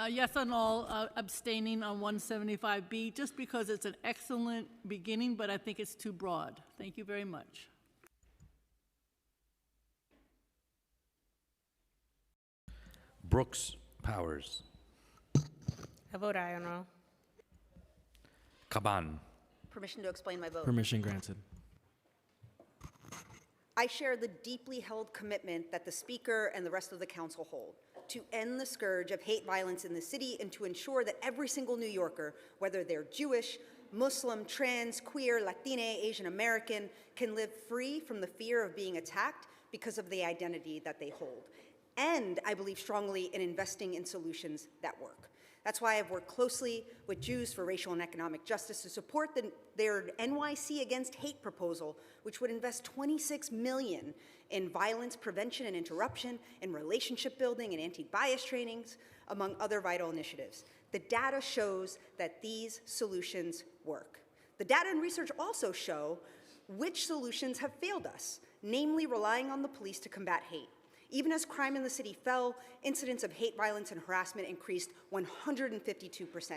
Yes on all, abstaining on 175B, just because it's an excellent beginning, but I think it's too broad. Thank you very much. Brooks Powers. I vote aye on all. Caban. Permission to explain my vote. Permission granted. I share the deeply held commitment that the Speaker and the rest of the Council hold to end the scourge of hate violence in the city and to ensure that every single New Yorker, whether they're Jewish, Muslim, trans, queer, Latina, Asian American, can live free from the fear of being attacked because of the identity that they hold. And I believe strongly in investing in solutions that work. That's why I've worked closely with Jews for Racial and Economic Justice to support their NYC Against Hate proposal, which would invest $26 million in violence prevention and interruption, in relationship building and anti-bias trainings, among other vital initiatives. The data shows that these solutions work. The data and research also show which solutions have failed us, namely relying on the police to combat hate. Even as crime in the city fell, incidents of hate violence and harassment increased 152%.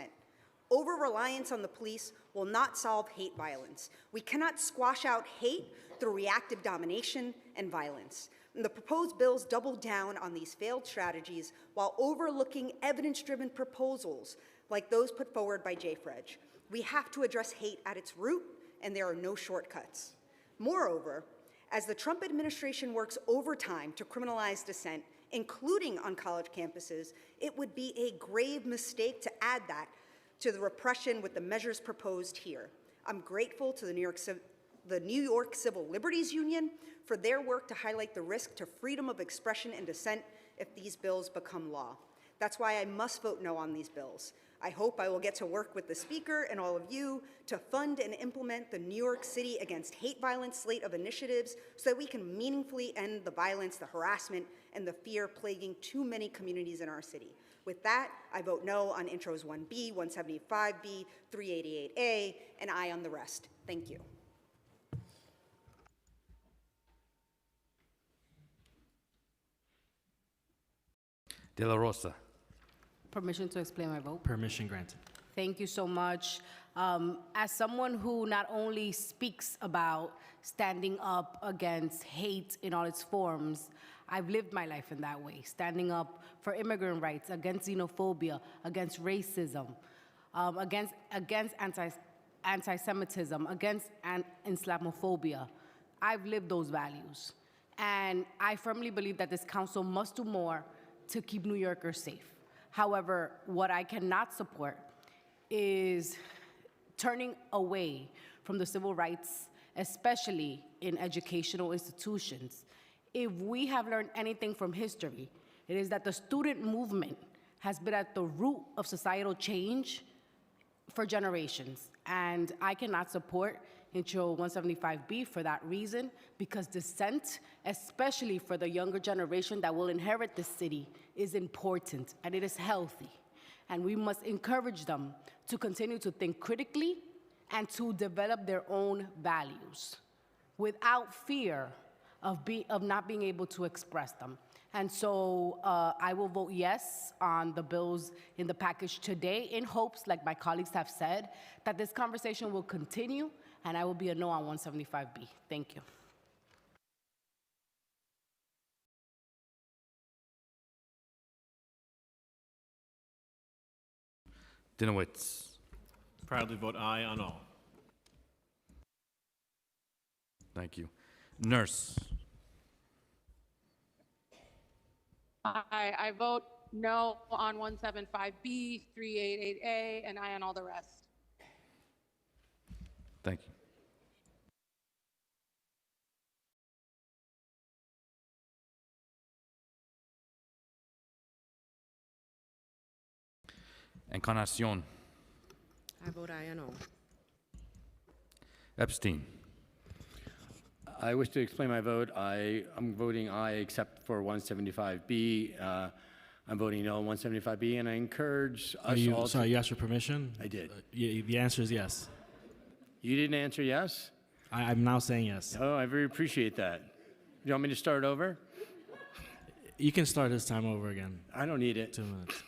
Over-reliance on the police will not solve hate violence. We cannot squash out hate through reactive domination and violence. And the proposed bills double down on these failed strategies while overlooking evidence-driven proposals like those put forward by JFREG. We have to address hate at its root, and there are no shortcuts. Moreover, as the Trump administration works overtime to criminalize dissent, including on college campuses, it would be a grave mistake to add that to the repression with the measures proposed here. I'm grateful to the New York Civil Liberties Union for their work to highlight the risk to freedom of expression and dissent if these bills become law. That's why I must vote no on these bills. I hope I will get to work with the Speaker and all of you to fund and implement the New York City Against Hate Violence slate of initiatives so that we can meaningfully end the violence, the harassment, and the fear plaguing too many communities in our city. With that, I vote no on Intros 1B, 175B, 388A, and aye on the rest. Thank you. De La Rosa. Permission to explain my vote. Permission granted. Thank you so much. As someone who not only speaks about standing up against hate in all its forms, I've lived my life in that way, standing up for immigrant rights, against xenophobia, against racism, against anti-Semitism, against Islamophobia. I've lived those values. And I firmly believe that this council must do more to keep New Yorkers safe. However, what I cannot support is turning away from the civil rights, especially in educational institutions. If we have learned anything from history, it is that the student movement has been at the root of societal change for generations. And I cannot support Intro 175B for that reason, because dissent, especially for the younger generation that will inherit this city, is important and it is healthy. And we must encourage them to continue to think critically and to develop their own values without fear of not being able to express them. And so I will vote yes on the bills in the package today in hopes, like my colleagues have said, that this conversation will continue, and I will be a no on 175B. Thank you. Dinowitz. Proudly vote aye on all. Thank you. Nurse. I vote no on 175B, 388A, and aye on all the rest. Thank you. Encarnacion. I vote aye on all. Epstein. I wish to explain my vote. I'm voting aye except for 175B. I'm voting no on 175B, and I encourage us all Sorry, you asked for permission? I did. The answer is yes. You didn't answer yes? I'm now saying yes. Oh, I very appreciate that. You want me to start over? You can start this time over again. I don't need it. 2 minutes.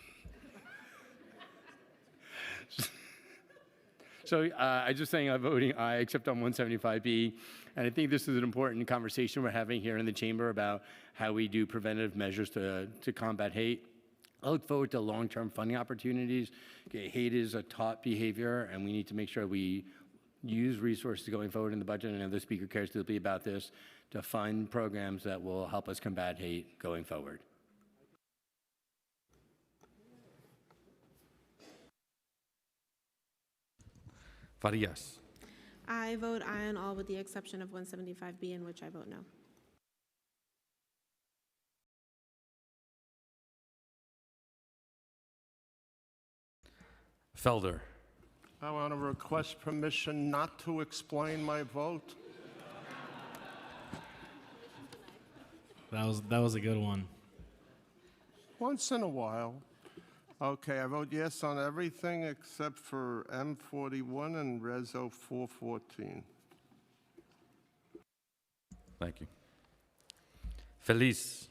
So I just saying I'm voting aye except on 175B. And I think this is an important conversation we're having here in the chamber about how we do preventative measures to combat hate. I look forward to long-term funding opportunities. Okay, hate is a taught behavior, and we need to make sure we use resources going forward in the budget. I know the speaker cares deeply about this, to fund programs that will help us combat hate going forward. Farias. I vote aye on all with the exception of 175B, in which I vote no. Felder. I want to request permission not to explain my vote. That was a good one. Once in a while. Okay, I vote yes on everything except for M41 and Reso 414. Thank you. Feliz.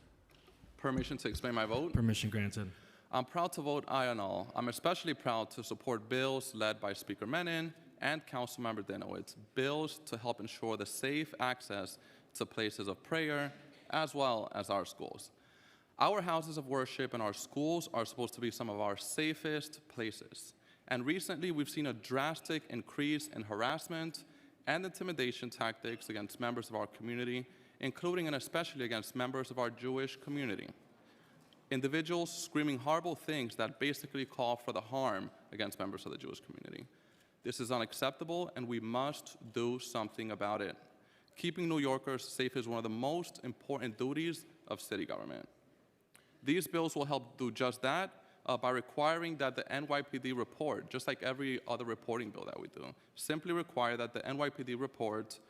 Permission to explain my vote? Permission granted. I'm proud to vote aye on all. I'm especially proud to support bills led by Speaker Menon and Councilmember Dinowitz, bills to help ensure the safe access to places of prayer as well as our schools. Our houses of worship and our schools are supposed to be some of our safest places. And recently, we've seen a drastic increase in harassment and intimidation tactics against members of our community, including and especially against members of our Jewish community. Individuals screaming horrible things that basically call for the harm against members of the Jewish community. This is unacceptable, and we must do something about it. Keeping New Yorkers safe is one of the most important duties of city government. These bills will help do just that by requiring that the NYPD report, just like every other reporting bill that we do, simply require that the NYPD report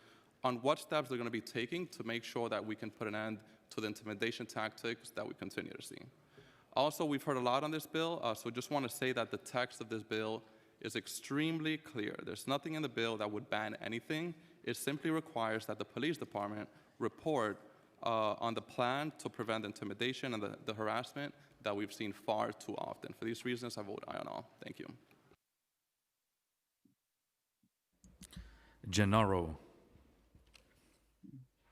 on what steps they're going to be taking to make sure that we can put an end to the intimidation tactics that we continue to see. Also, we've heard a lot on this bill, so just want to say that the text of this bill is extremely clear. There's nothing in the bill that would ban anything. It simply requires that the police department report on the plan to prevent intimidation and the harassment that we've seen far too often. For these reasons, I vote aye on all. Thank you. Gennaro.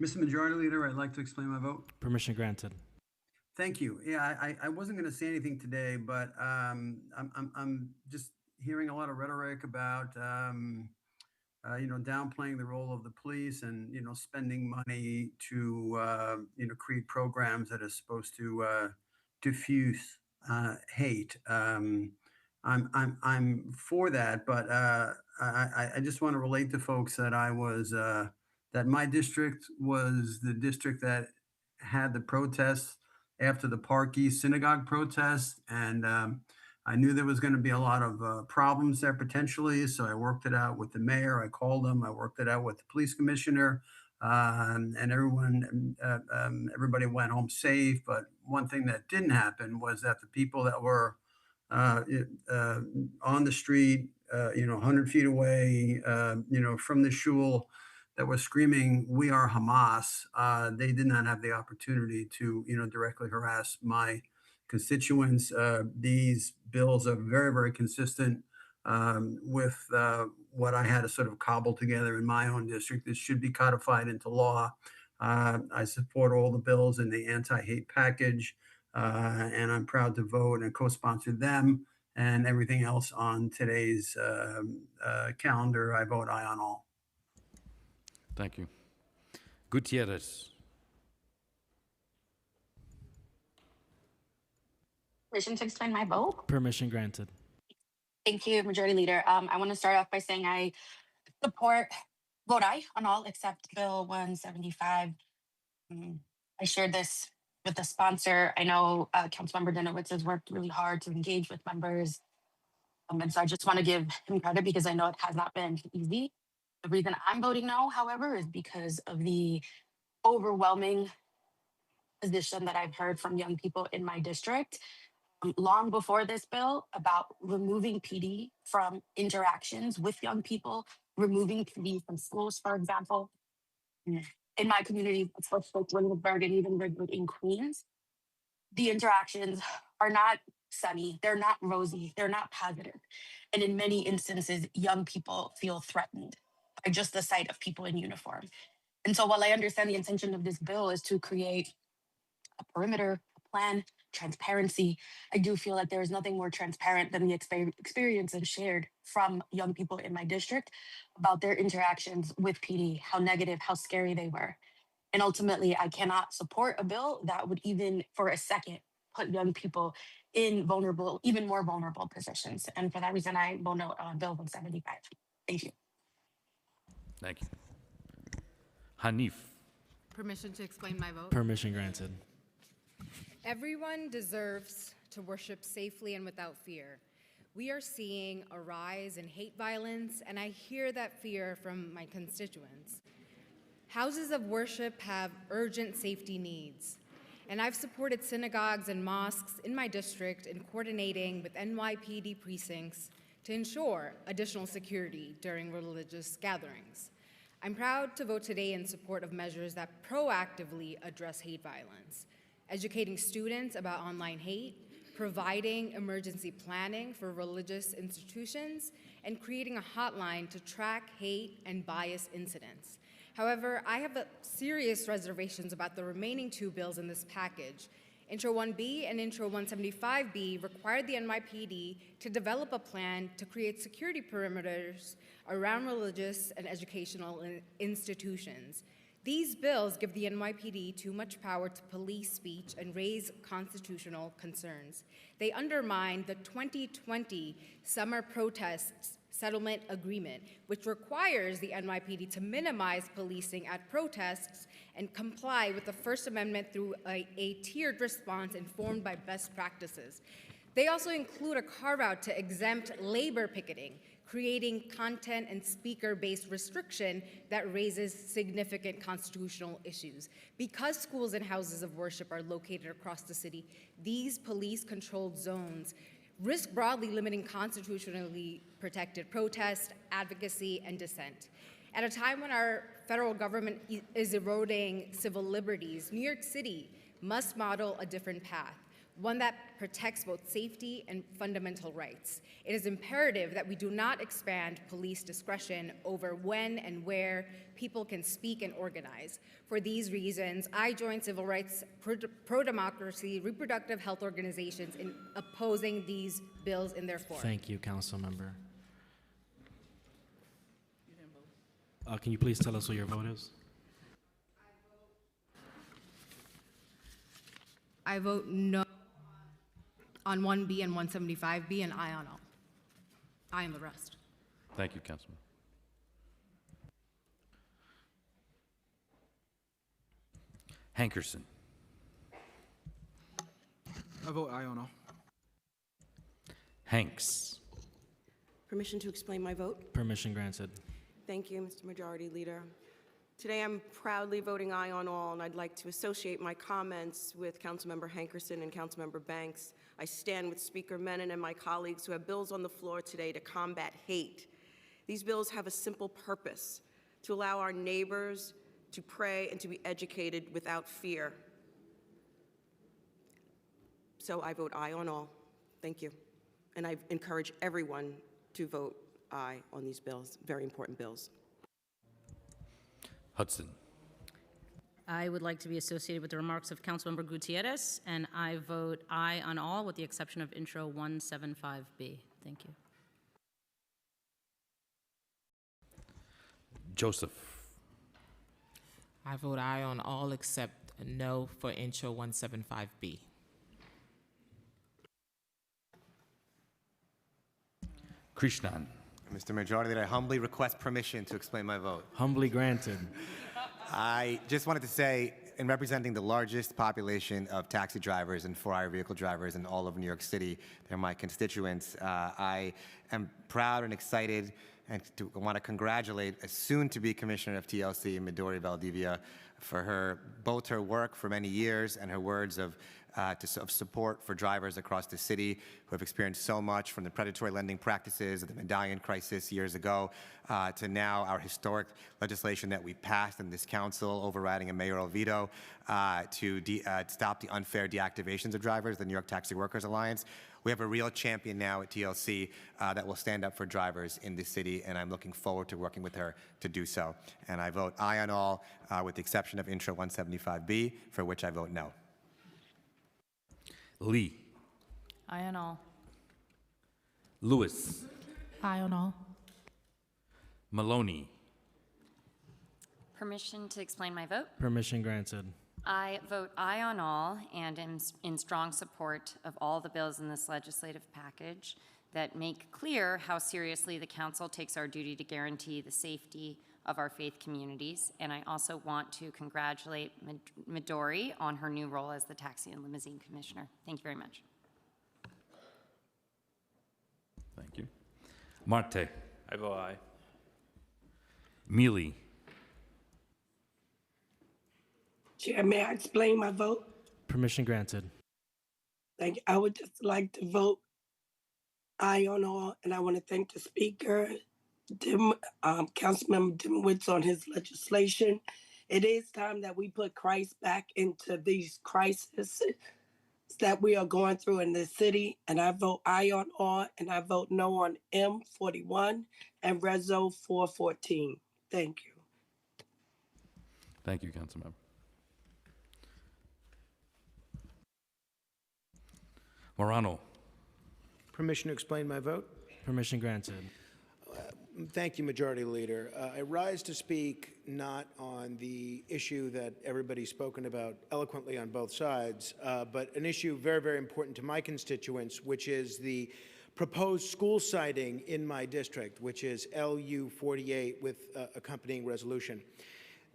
Mr. Majority Leader, I'd like to explain my vote. Permission granted. Thank you. Yeah, I wasn't going to say anything today, but I'm just hearing a lot of rhetoric about downplaying the role of the police and spending money to create programs that are supposed to diffuse hate. I'm for that, but I just want to relate to folks that that my district was the district that had the protests after the Park East synagogue protest, and I knew there was going to be a lot of problems there potentially. So I worked it out with the mayor. I called him. I worked it out with the police commissioner, and everybody went home safe. But one thing that didn't happen was that the people that were on the street, 100 feet away, from the shul, that were screaming, "We are Hamas." They did not have the opportunity to, directly harass my constituents. These bills are very, very consistent with what I had to sort of cobble together in my own district. This should be codified into law. I support all the bills in the anti-hate package, and I'm proud to vote and co-sponsor them and everything else on today's calendar. I vote aye on all. Thank you. Gutierrez. Permission to explain my vote? Permission granted. Thank you, Majority Leader. I want to start off by saying I vote aye on all except Bill 175. I shared this with the sponsor. I know Councilmember Dinowitz has worked really hard to engage with members. And so I just want to give him credit because I know it has not been easy. The reason I'm voting no, however, is because of the overwhelming position that I've heard from young people in my district long before this bill about removing PD from interactions with young people, removing PD from schools, for example. In my community, especially Williamsburg and even Redwood in Queens, the interactions are not sunny, they're not rosy, they're not positive. And in many instances, young people feel threatened by just the sight of people in uniform. And so while I understand the intention of this bill is to create a perimeter, a plan, transparency, I do feel like there is nothing more transparent than the experiences shared from young people in my district about their interactions with PD, how negative, how scary they were. And ultimately, I cannot support a bill that would even for a second put young people in vulnerable, even more vulnerable positions. And for that reason, I vote no on Bill 175. Thank you. Thank you. Hanif. Permission to explain my vote? Permission granted. Everyone deserves to worship safely and without fear. We are seeing a rise in hate violence, and I hear that fear from my constituents. Houses of worship have urgent safety needs, and I've supported synagogues and mosques in my district in coordinating with NYPD precincts to ensure additional security during religious gatherings. I'm proud to vote today in support of measures that proactively address hate violence, educating students about online hate, providing emergency planning for religious institutions, and creating a hotline to track hate and bias incidents. However, I have serious reservations about the remaining two bills in this package. Intro 1B and Intro 175B required the NYPD to develop a plan to create security perimeters around religious and educational institutions. These bills give the NYPD too much power to police speech and raise constitutional concerns. They undermine the 2020 summer protests settlement agreement, which requires the NYPD to minimize policing at protests and comply with the First Amendment through a tiered response informed by best practices. They also include a carve-out to exempt labor picketing, creating content and speaker-based restriction that raises significant constitutional issues. Because schools and houses of worship are located across the city, these police-controlled zones risk broadly limiting constitutionally protected protest, advocacy, and dissent. At a time when our federal government is eroding civil liberties, New York City must model a different path, one that protects both safety and fundamental rights. It is imperative that we do not expand police discretion over when and where people can speak and organize. For these reasons, I join civil rights, pro-democracy, reproductive health organizations in opposing these bills in their form. Thank you, Council Member. Can you please tell us what your vote is? I vote no. on 1B and 175B, and aye on all. Aye on the rest. Thank you, Councilman. Hankerson. I vote aye on all. Hanks. Permission to explain my vote? Permission granted. Thank you, Mr. Majority Leader. Today I'm proudly voting aye on all, and I'd like to associate my comments with Councilmember Hankerson and Councilmember Banks. I stand with Speaker Menon and my colleagues who have bills on the floor today to combat hate. These bills have a simple purpose: to allow our neighbors to pray and to be educated without fear. So I vote aye on all. Thank you. And I encourage everyone to vote aye on these bills, very important bills. Hudson. I would like to be associated with the remarks of Councilmember Gutierrez, and I vote aye on all with the exception of Intro 175B. Thank you. Joseph. I vote aye on all except no for Intro 175B. Krishnan. Mr. Majority Leader, I humbly request permission to explain my vote. Humbly granted. I just wanted to say, in representing the largest population of taxi drivers and four-hour vehicle drivers in all of New York City, they're my constituents, I am proud and excited and want to congratulate a soon-to-be Commissioner of TLC, Midori Valdivia, for both her work for many years and her words of support for drivers across the city who have experienced so much, from the predatory lending practices of the medallion crisis years ago to now our historic legislation that we passed in this council overriding a mayoral veto to stop the unfair deactivations of drivers, the New York Taxi Workers Alliance. We have a real champion now at TLC that will stand up for drivers in this city, and I'm looking forward to working with her to do so. And I vote aye on all, with the exception of Intro 175B, for which I vote no. Lee. Aye on all. Lewis. Aye on all. Maloney. Permission to explain my vote? Permission granted. I vote aye on all and am in strong support of all the bills in this legislative package that make clear how seriously the council takes our duty to guarantee the safety of our faith communities. And I also want to congratulate Midori on her new role as the Taxi and Limousine Commissioner. Thank you very much. Thank you. Marte. I vote aye. Mealy. Chair, may I explain my vote? Permission granted. Thank you. I would just like to vote aye on all, and I want to thank the Speaker, Councilmember Dimowitz, on his legislation. It is time that we put Christ back into these crises that we are going through in this city, and I vote aye on all, and I vote no on M41 and Reso 414. Thank you. Thank you, Councilmember. Morano. Permission to explain my vote? Permission granted. Thank you, Majority Leader. I rise to speak not on the issue that everybody's spoken about eloquently on both sides, but an issue very, very important to my constituents, which is the proposed school siting in my district, which is LU 48 with accompanying resolution.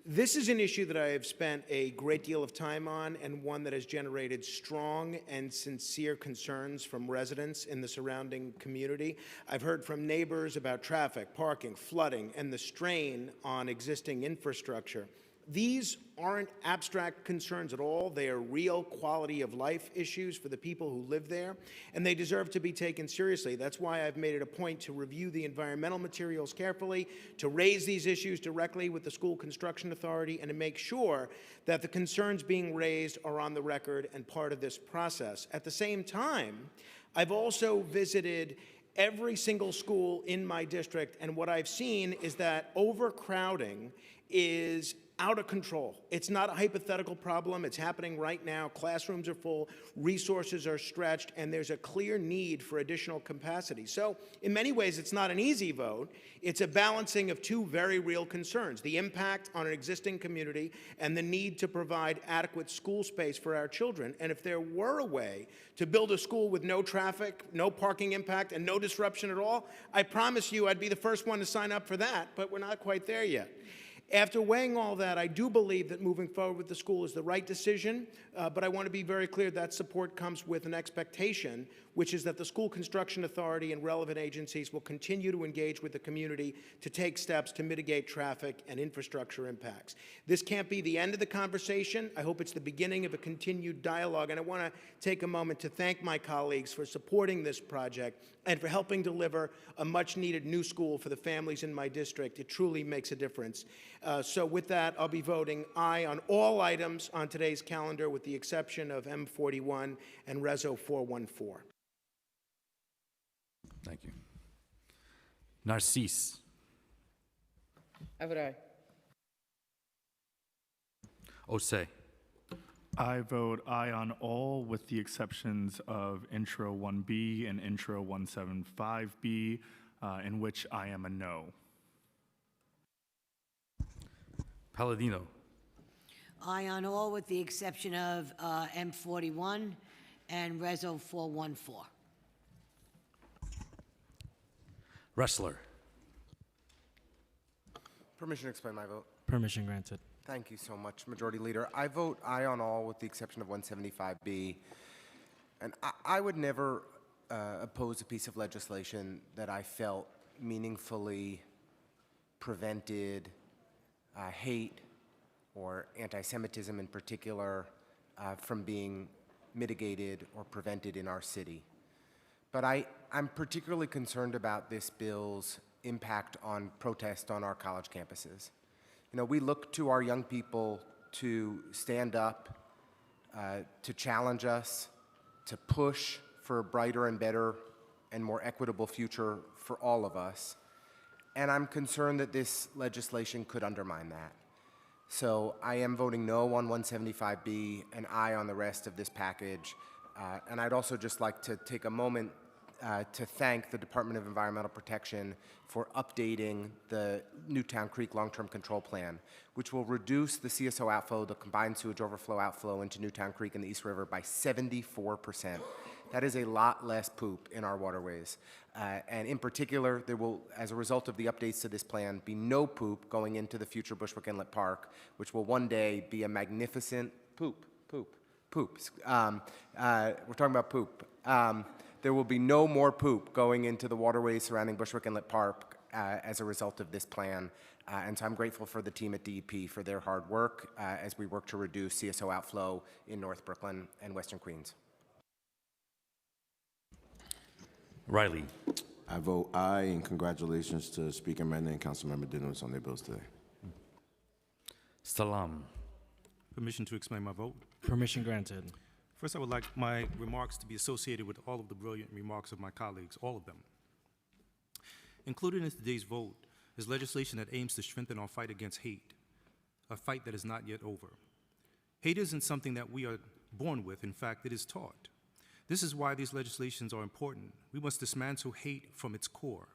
This is an issue that I have spent a great deal of time on, and one that has generated strong and sincere concerns from residents in the surrounding community. I've heard from neighbors about traffic, parking, flooding, and the strain on existing infrastructure. These aren't abstract concerns at all. They are real quality of life issues for the people who live there, and they deserve to be taken seriously. That's why I've made it a point to review the environmental materials carefully, to raise these issues directly with the School Construction Authority, and to make sure that the concerns being raised are on the record and part of this process. At the same time, I've also visited every single school in my district, and what I've seen is that overcrowding is out of control. It's not a hypothetical problem. It's happening right now. Classrooms are full, resources are stretched, and there's a clear need for additional capacity. So in many ways, it's not an easy vote. It's a balancing of two very real concerns: the impact on an existing community and the need to provide adequate school space for our children. And if there were a way to build a school with no traffic, no parking impact, and no disruption at all, I promise you I'd be the first one to sign up for that, but we're not quite there yet. After weighing all that, I do believe that moving forward with the school is the right decision, but I want to be very clear that support comes with an expectation, which is that the School Construction Authority and relevant agencies will continue to engage with the community to take steps to mitigate traffic and infrastructure impacts. This can't be the end of the conversation. I hope it's the beginning of a continued dialogue, and I want to take a moment to thank my colleagues for supporting this project and for helping deliver a much-needed new school for the families in my district. It truly makes a difference. So with that, I'll be voting aye on all items on today's calendar with the exception of M41 and Reso 414. Thank you. Narcisse. I vote aye. Osei. I vote aye on all with the exceptions of Intro 1B and Intro 175B, in which I am a no. Palladino. Aye on all with the exception of M41 and Reso 414. Wrestler. Permission to explain my vote. Permission granted. Thank you so much, Majority Leader. I vote aye on all with the exception of 175B. And I would never oppose a piece of legislation that I felt meaningfully prevented hate or anti-Semitism in particular from being mitigated or prevented in our city. But I'm particularly concerned about this bill's impact on protest on our college campuses. You know, we look to our young people to stand up, to challenge us, to push for a brighter and better and more equitable future for all of us. And I'm concerned that this legislation could undermine that. So I am voting no on 175B and aye on the rest of this package. And I'd also just like to take a moment to thank the Department of Environmental Protection for updating the Newtown Creek Long-Term Control Plan, which will reduce the CSO outflow, the combined sewage overflow outflow into Newtown Creek and the East River by 74%. That is a lot less poop in our waterways. And in particular, there will, as a result of the updates to this plan, be no poop going into the future Bushwick Inlet Park, which will one day be a magnificent poop. We're talking about poop. There will be no more poop going into the waterways surrounding Bushwick Inlet Park as a result of this plan. And so I'm grateful for the team at DEP for their hard work as we work to reduce CSO outflow in North Brooklyn and Western Queens. Riley. I vote aye, and congratulations to Speaker Menon and Councilmember Dinowitz on their bills today. Salam. Permission to explain my vote. Permission granted. First, I would like my remarks to be associated with all of the brilliant remarks of my colleagues, all of them. Included in today's vote is legislation that aims to strengthen our fight against hate, a fight that is not yet over. Hate isn't something that we are born with. In fact, it is taught. This is why these legislations are important. We must dismantle hate from its core.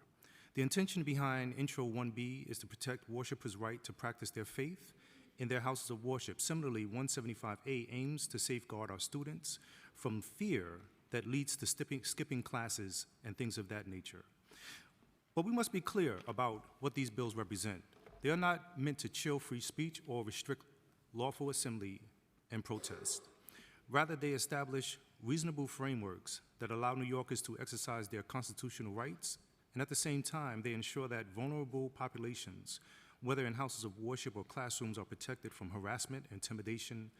The intention behind Intro 1B is to protect worshipers' right to practice their faith in their houses of worship. Similarly, 175A aims to safeguard our students from fear that leads to skipping classes and things of that nature. But we must be clear about what these bills represent. They are not meant to chill free speech or restrict lawful assembly and protest. Rather, they establish reasonable frameworks that allow New Yorkers to exercise their constitutional rights, and at the same time, they ensure that vulnerable populations, whether in houses of worship or classrooms, are protected from harassment, intimidation,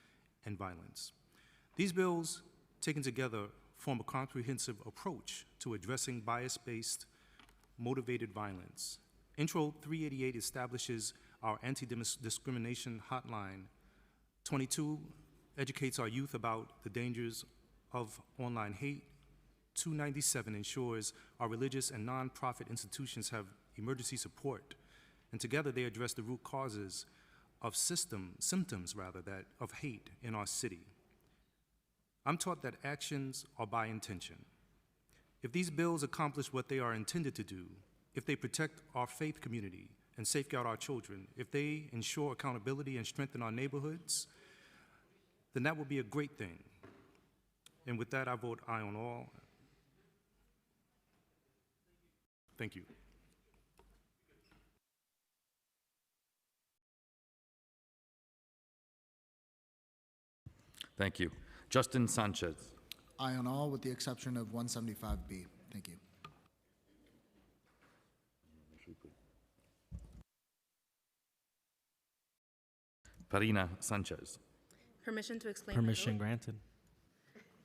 and violence. These bills, taken together, form a comprehensive approach to addressing bias-based, motivated violence. Intro 388 establishes our anti-discrimination hotline. 22 educates our youth about the dangers of online hate. 297 ensures our religious and nonprofit institutions have emergency support. And together they address the root causes of symptoms of hate in our city. I'm taught that actions are by intention. If these bills accomplish what they are intended to do, if they protect our faith community and safeguard our children, if they ensure accountability and strengthen our neighborhoods, then that will be a great thing. And with that, I vote aye on all. Thank you. Thank you. Justin Sanchez. Aye on all with the exception of 175B. Thank you. Farina Sanchez. Permission to explain my Permission vote? granted.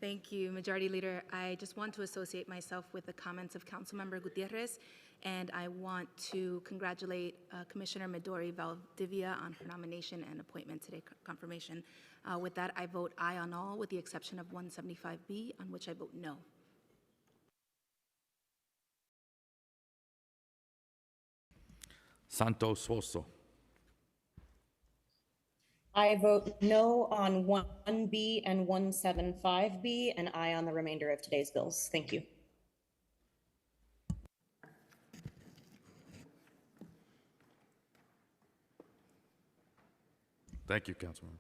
Thank you, Majority Leader. I just want to associate myself with the comments of Councilmember Gutierrez, and I want to congratulate Commissioner Midori Valdivia on her nomination and appointment today, confirmation. With that, I vote aye on all, with the exception of 175B, on which I vote no. Santos Soso. I vote no on 1B and 175B, and aye on the remainder of today's bills. Thank you. Thank you, Councilman.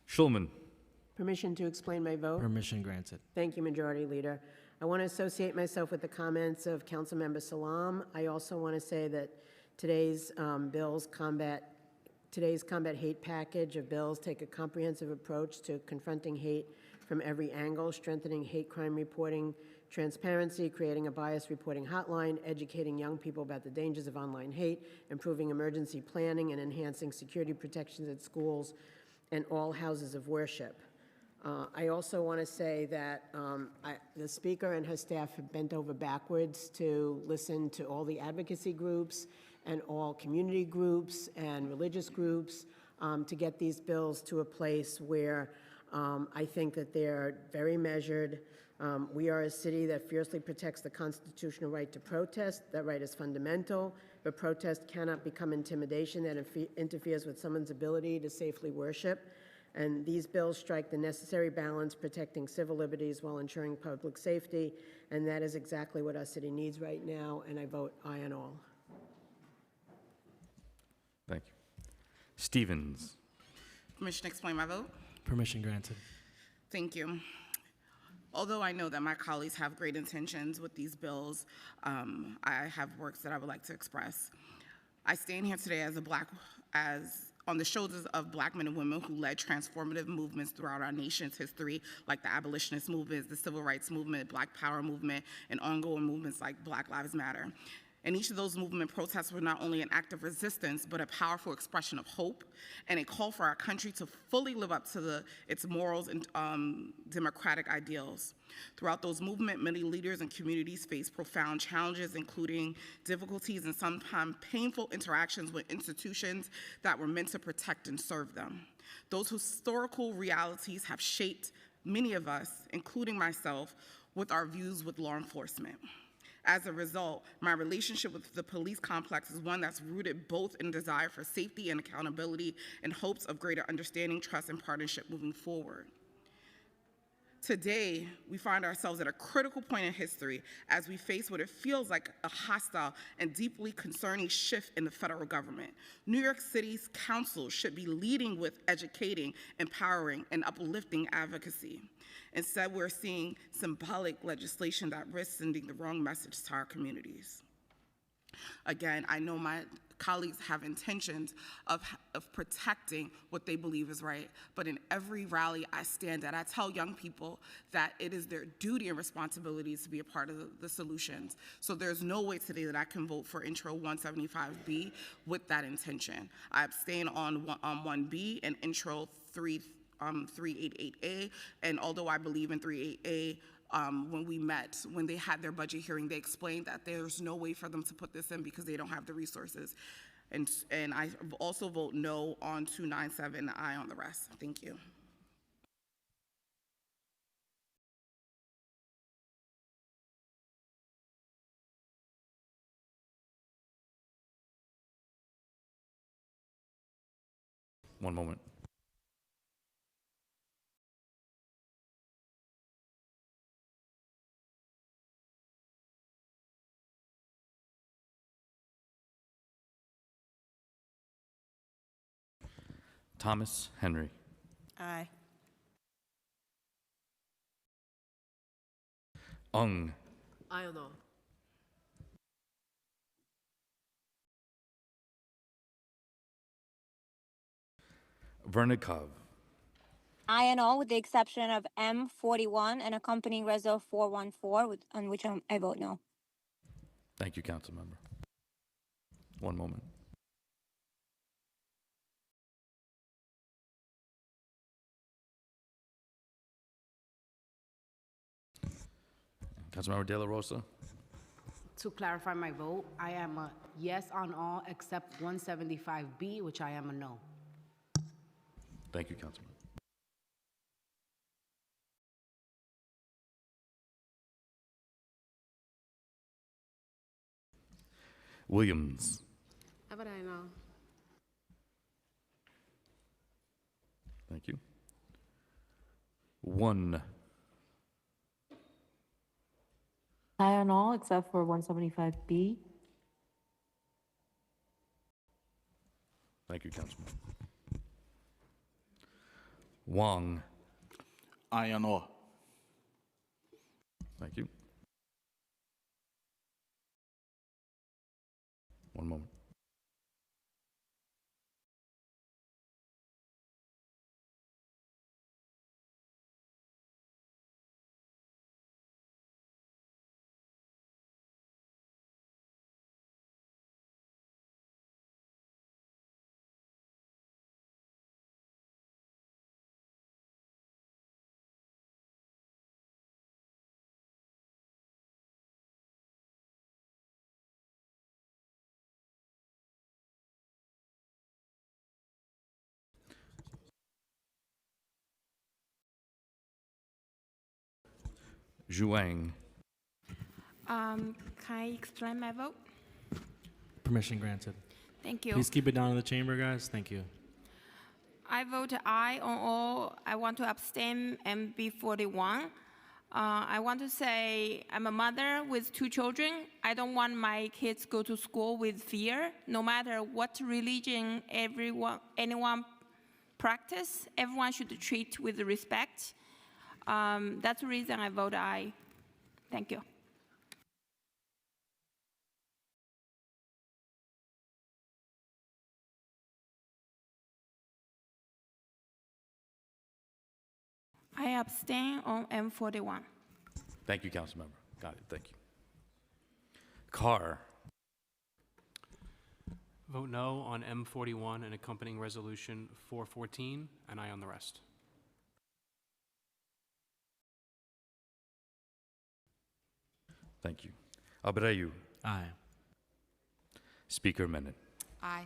Schulman. Permission to explain my vote? Permission granted. Thank you, Majority Leader. I want to associate myself with the comments of Councilmember Salam. I also want to say that today's combat hate package of bills take a comprehensive approach to confronting hate from every angle, strengthening hate crime reporting transparency, creating a bias reporting hotline, educating young people about the dangers of online hate, improving emergency planning, and enhancing security protections at schools and all houses of worship. I also want to say that the Speaker and her staff have bent over backwards to listen to all the advocacy groups and all community groups and religious groups to get these bills to a place where I think that they're very measured. We are a city that fiercely protects the constitutional right to protest. That right is fundamental, but protest cannot become intimidation that interferes with someone's ability to safely worship. And these bills strike the necessary balance, protecting civil liberties while ensuring public safety, and that is exactly what our city needs right now, and I vote aye on all. Thank you. Stevens. Permission to explain my vote? Permission granted. Thank you. Although I know that my colleagues have great intentions with these bills, I have works that I would like to express. I stand here today on the shoulders of Black men and women who led transformative movements throughout our nation's history, like the abolitionist movements, the civil rights movement, Black Power movement, and ongoing movements like Black Lives Matter. And each of those movement protests were not only an act of resistance, but a powerful expression of hope and a call for our country to fully live up to its morals and democratic ideals. Throughout those movements, many leaders and communities faced profound challenges, including difficulties and sometimes painful interactions with institutions that were meant to protect and serve them. Those historical realities have shaped many of us, including myself, with our views with law enforcement. As a result, my relationship with the police complex is one that's rooted both in desire for safety and accountability and hopes of greater understanding, trust, and partnership moving forward. Today, we find ourselves at a critical point in history as we face what it feels like a hostile and deeply concerning shift in the federal government. New York City's council should be leading with educating, empowering, and uplifting advocacy. Instead, we're seeing symbolic legislation that risks sending the wrong message to our communities. Again, I know my colleagues have intentions of protecting what they believe is right, but in every rally I stand at, I tell young people that it is their duty and responsibility to be a part of the solutions. So there's no way today that I can vote for Intro 175B with that intention. I abstain on 1B and Intro 388A, and although I believe in 388A, when they had their budget hearing, they explained that there's no way for them to put this in because they don't have the resources. And I also vote no on 297 and aye on the rest. Thank you. One moment. Thomas Henry. Aye. Ung. Aye on all. Vernikov. Aye on all with the exception of M41 and accompanying Reso 414, on which I vote no. Thank you, council member. One moment. Councilmember De La Rosa. To clarify my vote, I am a yes on all except 175B, which I am a no. Thank you, Councilman. Williams. How about I know? Thank you. 1. Aye on all except for 175B. Thank you, Councilman. Wong. Aye on all. Thank you. One moment. Zhuang. Can I explain my vote? Permission granted. Thank you. Please keep it down in the chamber, guys. Thank you. I vote aye on all. I want to abstain MB41. I want to say I'm a mother with 2 children. I don't want my kids go to school with fear. No matter what religion anyone practice, everyone should treat with respect. That's the reason I vote aye. Thank you. I abstain on M41. Thank you, Councilmember. Got it. Thank you. Carr. Vote no on M41 and accompanying resolution 414, and aye on the rest. Thank you. Abreu. Aye. Speaker Menon. Aye.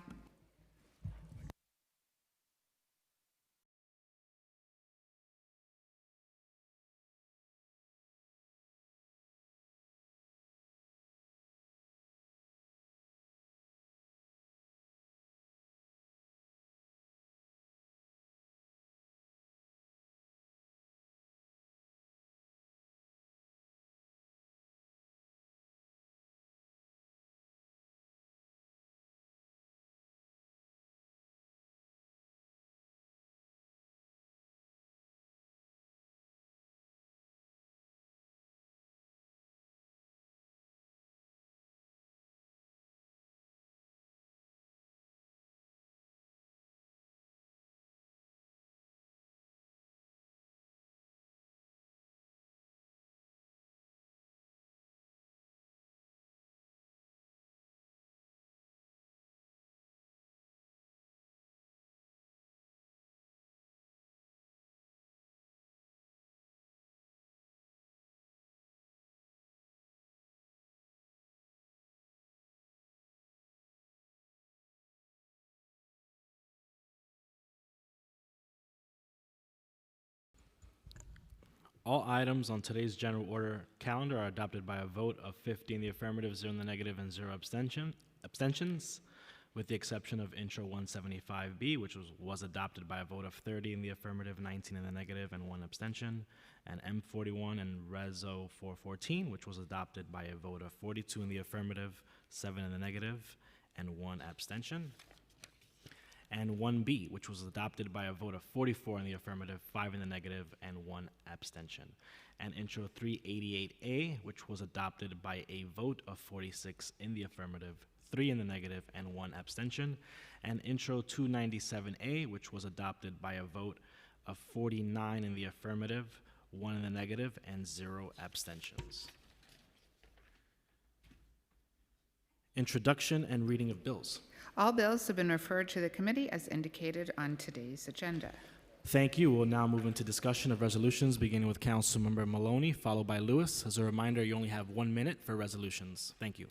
All items on today's general order calendar are adopted by a vote of 50 in the affirmative, 0 in the negative, and 0 abstentions. with the exception of Intro 175B, which was adopted by a vote of 30 in the affirmative, 19 in the negative, and 1 abstention, and M41 and Reso 414, which was adopted by a vote of 42 in the affirmative, 7 in the negative, and 1 abstention, and 1B, which was adopted by a vote of 44 in the affirmative, 5 in the negative, and 1 abstention, and Intro 388A, which was adopted by a vote of 46 in the affirmative, 3 in the negative, and 1 abstention, and Intro 297A, which was adopted by a vote of 49 in the affirmative, 1 in the negative, and 0 abstentions. Introduction and reading of bills. All bills have been referred to the committee as indicated on today's agenda. Thank you. We'll now move into discussion of resolutions, beginning with Councilmember Maloney, followed by Lewis. As a reminder, you only have 1 minute for resolutions. Thank you.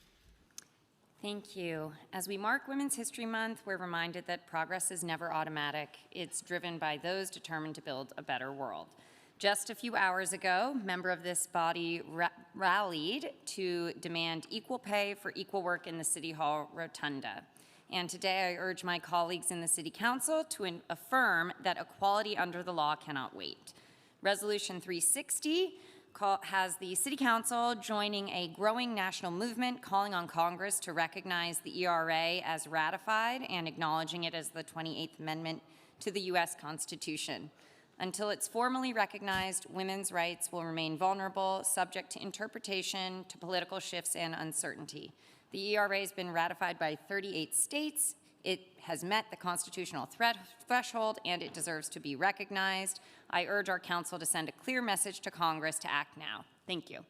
Thank you. As we mark Women's History Month, we're reminded that progress is never automatic. It's driven by those determined to build a better world. Just a few hours ago, a member of this body rallied to demand equal pay for equal work in the City Hall Rotunda. And today I urge my colleagues in the City Council to affirm that equality under the law cannot wait. Resolution 360 has the City Council joining a growing national movement calling on Congress to recognize the ERA as ratified and acknowledging it as the 28th Amendment to the U.S. Constitution. Until it's formally recognized, women's rights will remain vulnerable, subject to interpretation, to political shifts and uncertainty. The ERA has been ratified by 38 states. It has met the constitutional threshold, and it deserves to be recognized. I urge our council to send a clear message to Congress to act now. Thank you.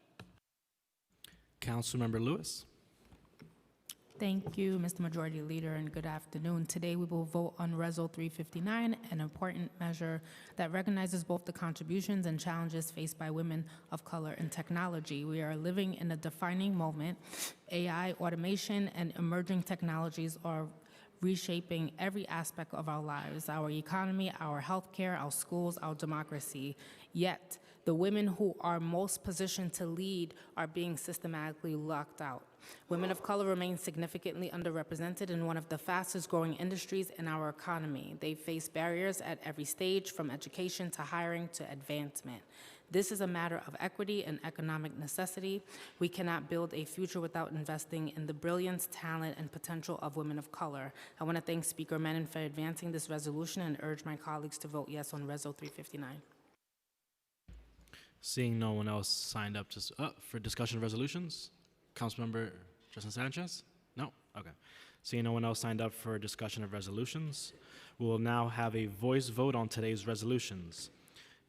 Councilmember Lewis. Thank you, Mr. Majority Leader, and good afternoon. Today we will vote on Reso 359, an important measure that recognizes both the contributions and challenges faced by women of color in technology. We are living in a defining moment. AI, automation, and emerging technologies are reshaping every aspect of our lives, our economy, our healthcare, our schools, our democracy. Yet, the women who are most positioned to lead are being systematically locked out. Women of color remain significantly underrepresented in one of the fastest growing industries in our economy. They face barriers at every stage, from education to hiring to advancement. This is a matter of equity and economic necessity. We cannot build a future without investing in the brilliance, talent, and potential of women of color. I want to thank Speaker Menon for advancing this resolution and urge my colleagues to vote yes on Reso 359. Seeing no one else signed up for discussion of resolutions, Councilmember Justin Sanchez? No? Okay. Seeing no one else signed up for discussion of resolutions, we will now have a voice vote on today's resolutions.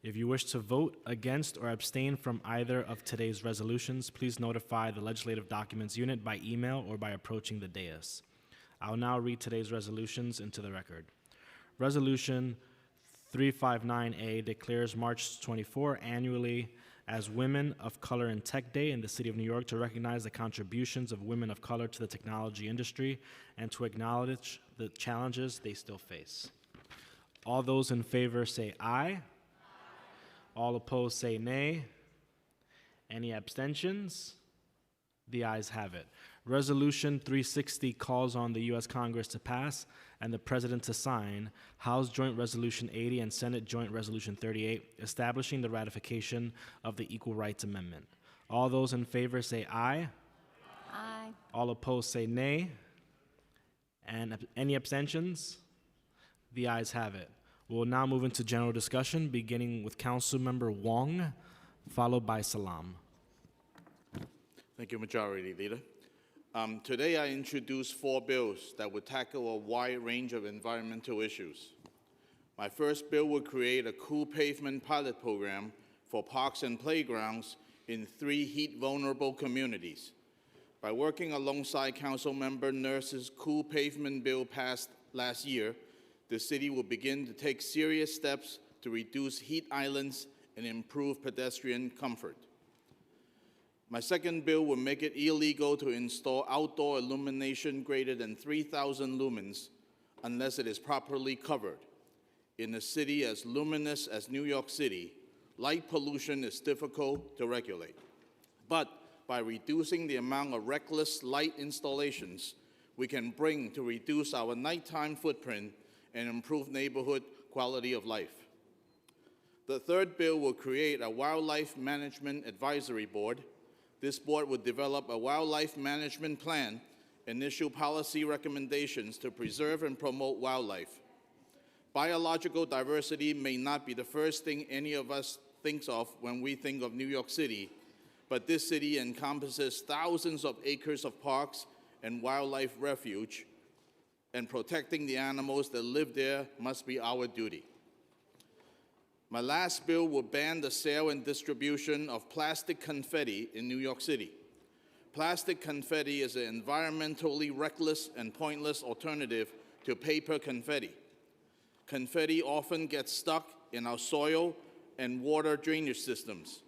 If you wish to vote against or abstain from either of today's resolutions, please notify the Legislative Documents Unit by email or by approaching the dais. I'll now read today's resolutions into the record. Resolution 359A declares March 24 annually as Women of Color in Tech Day in the City of New York to recognize the contributions of women of color to the technology industry and to acknowledge the challenges they still face. All those in favor say aye. All opposed say nay. Any abstentions? The ayes have it. Resolution 360 calls on the U.S. Congress to pass and the President to sign House Joint Resolution 80 and Senate Joint Resolution 38, establishing the ratification of the Equal Rights Amendment. All those in favor say aye. Aye. All opposed say nay. And any abstentions? The ayes have it. We'll now move into general discussion, beginning with Councilmember Wong, followed by Salam. Thank you, Majority Leader. Today I introduce 4 bills that would tackle a wide range of environmental issues. My first bill would create a cool pavement pilot program for parks and playgrounds in 3 heat-vulnerable communities. By working alongside Councilmember Nurse's cool pavement bill passed last year, the city will begin to take serious steps to reduce heat islands and improve pedestrian comfort. My second bill will make it illegal to install outdoor illumination greater than 3,000 lumens unless it is properly covered. In a city as luminous as New York City, light pollution is difficult to regulate. But by reducing the amount of reckless light installations, we can bring to reduce our nighttime footprint and improve neighborhood quality of life. The third bill will create a Wildlife Management Advisory Board. This board would develop a wildlife management plan and issue policy recommendations to preserve and promote wildlife. Biological diversity may not be the first thing any of us thinks of when we think of New York City, but this city encompasses thousands of acres of parks and wildlife refuge, and protecting the animals that live there must be our duty. My last bill will ban the sale and distribution of plastic confetti in New York City. Plastic confetti is an environmentally reckless and pointless alternative to paper confetti. Confetti often gets stuck in our soil and water drainage systems.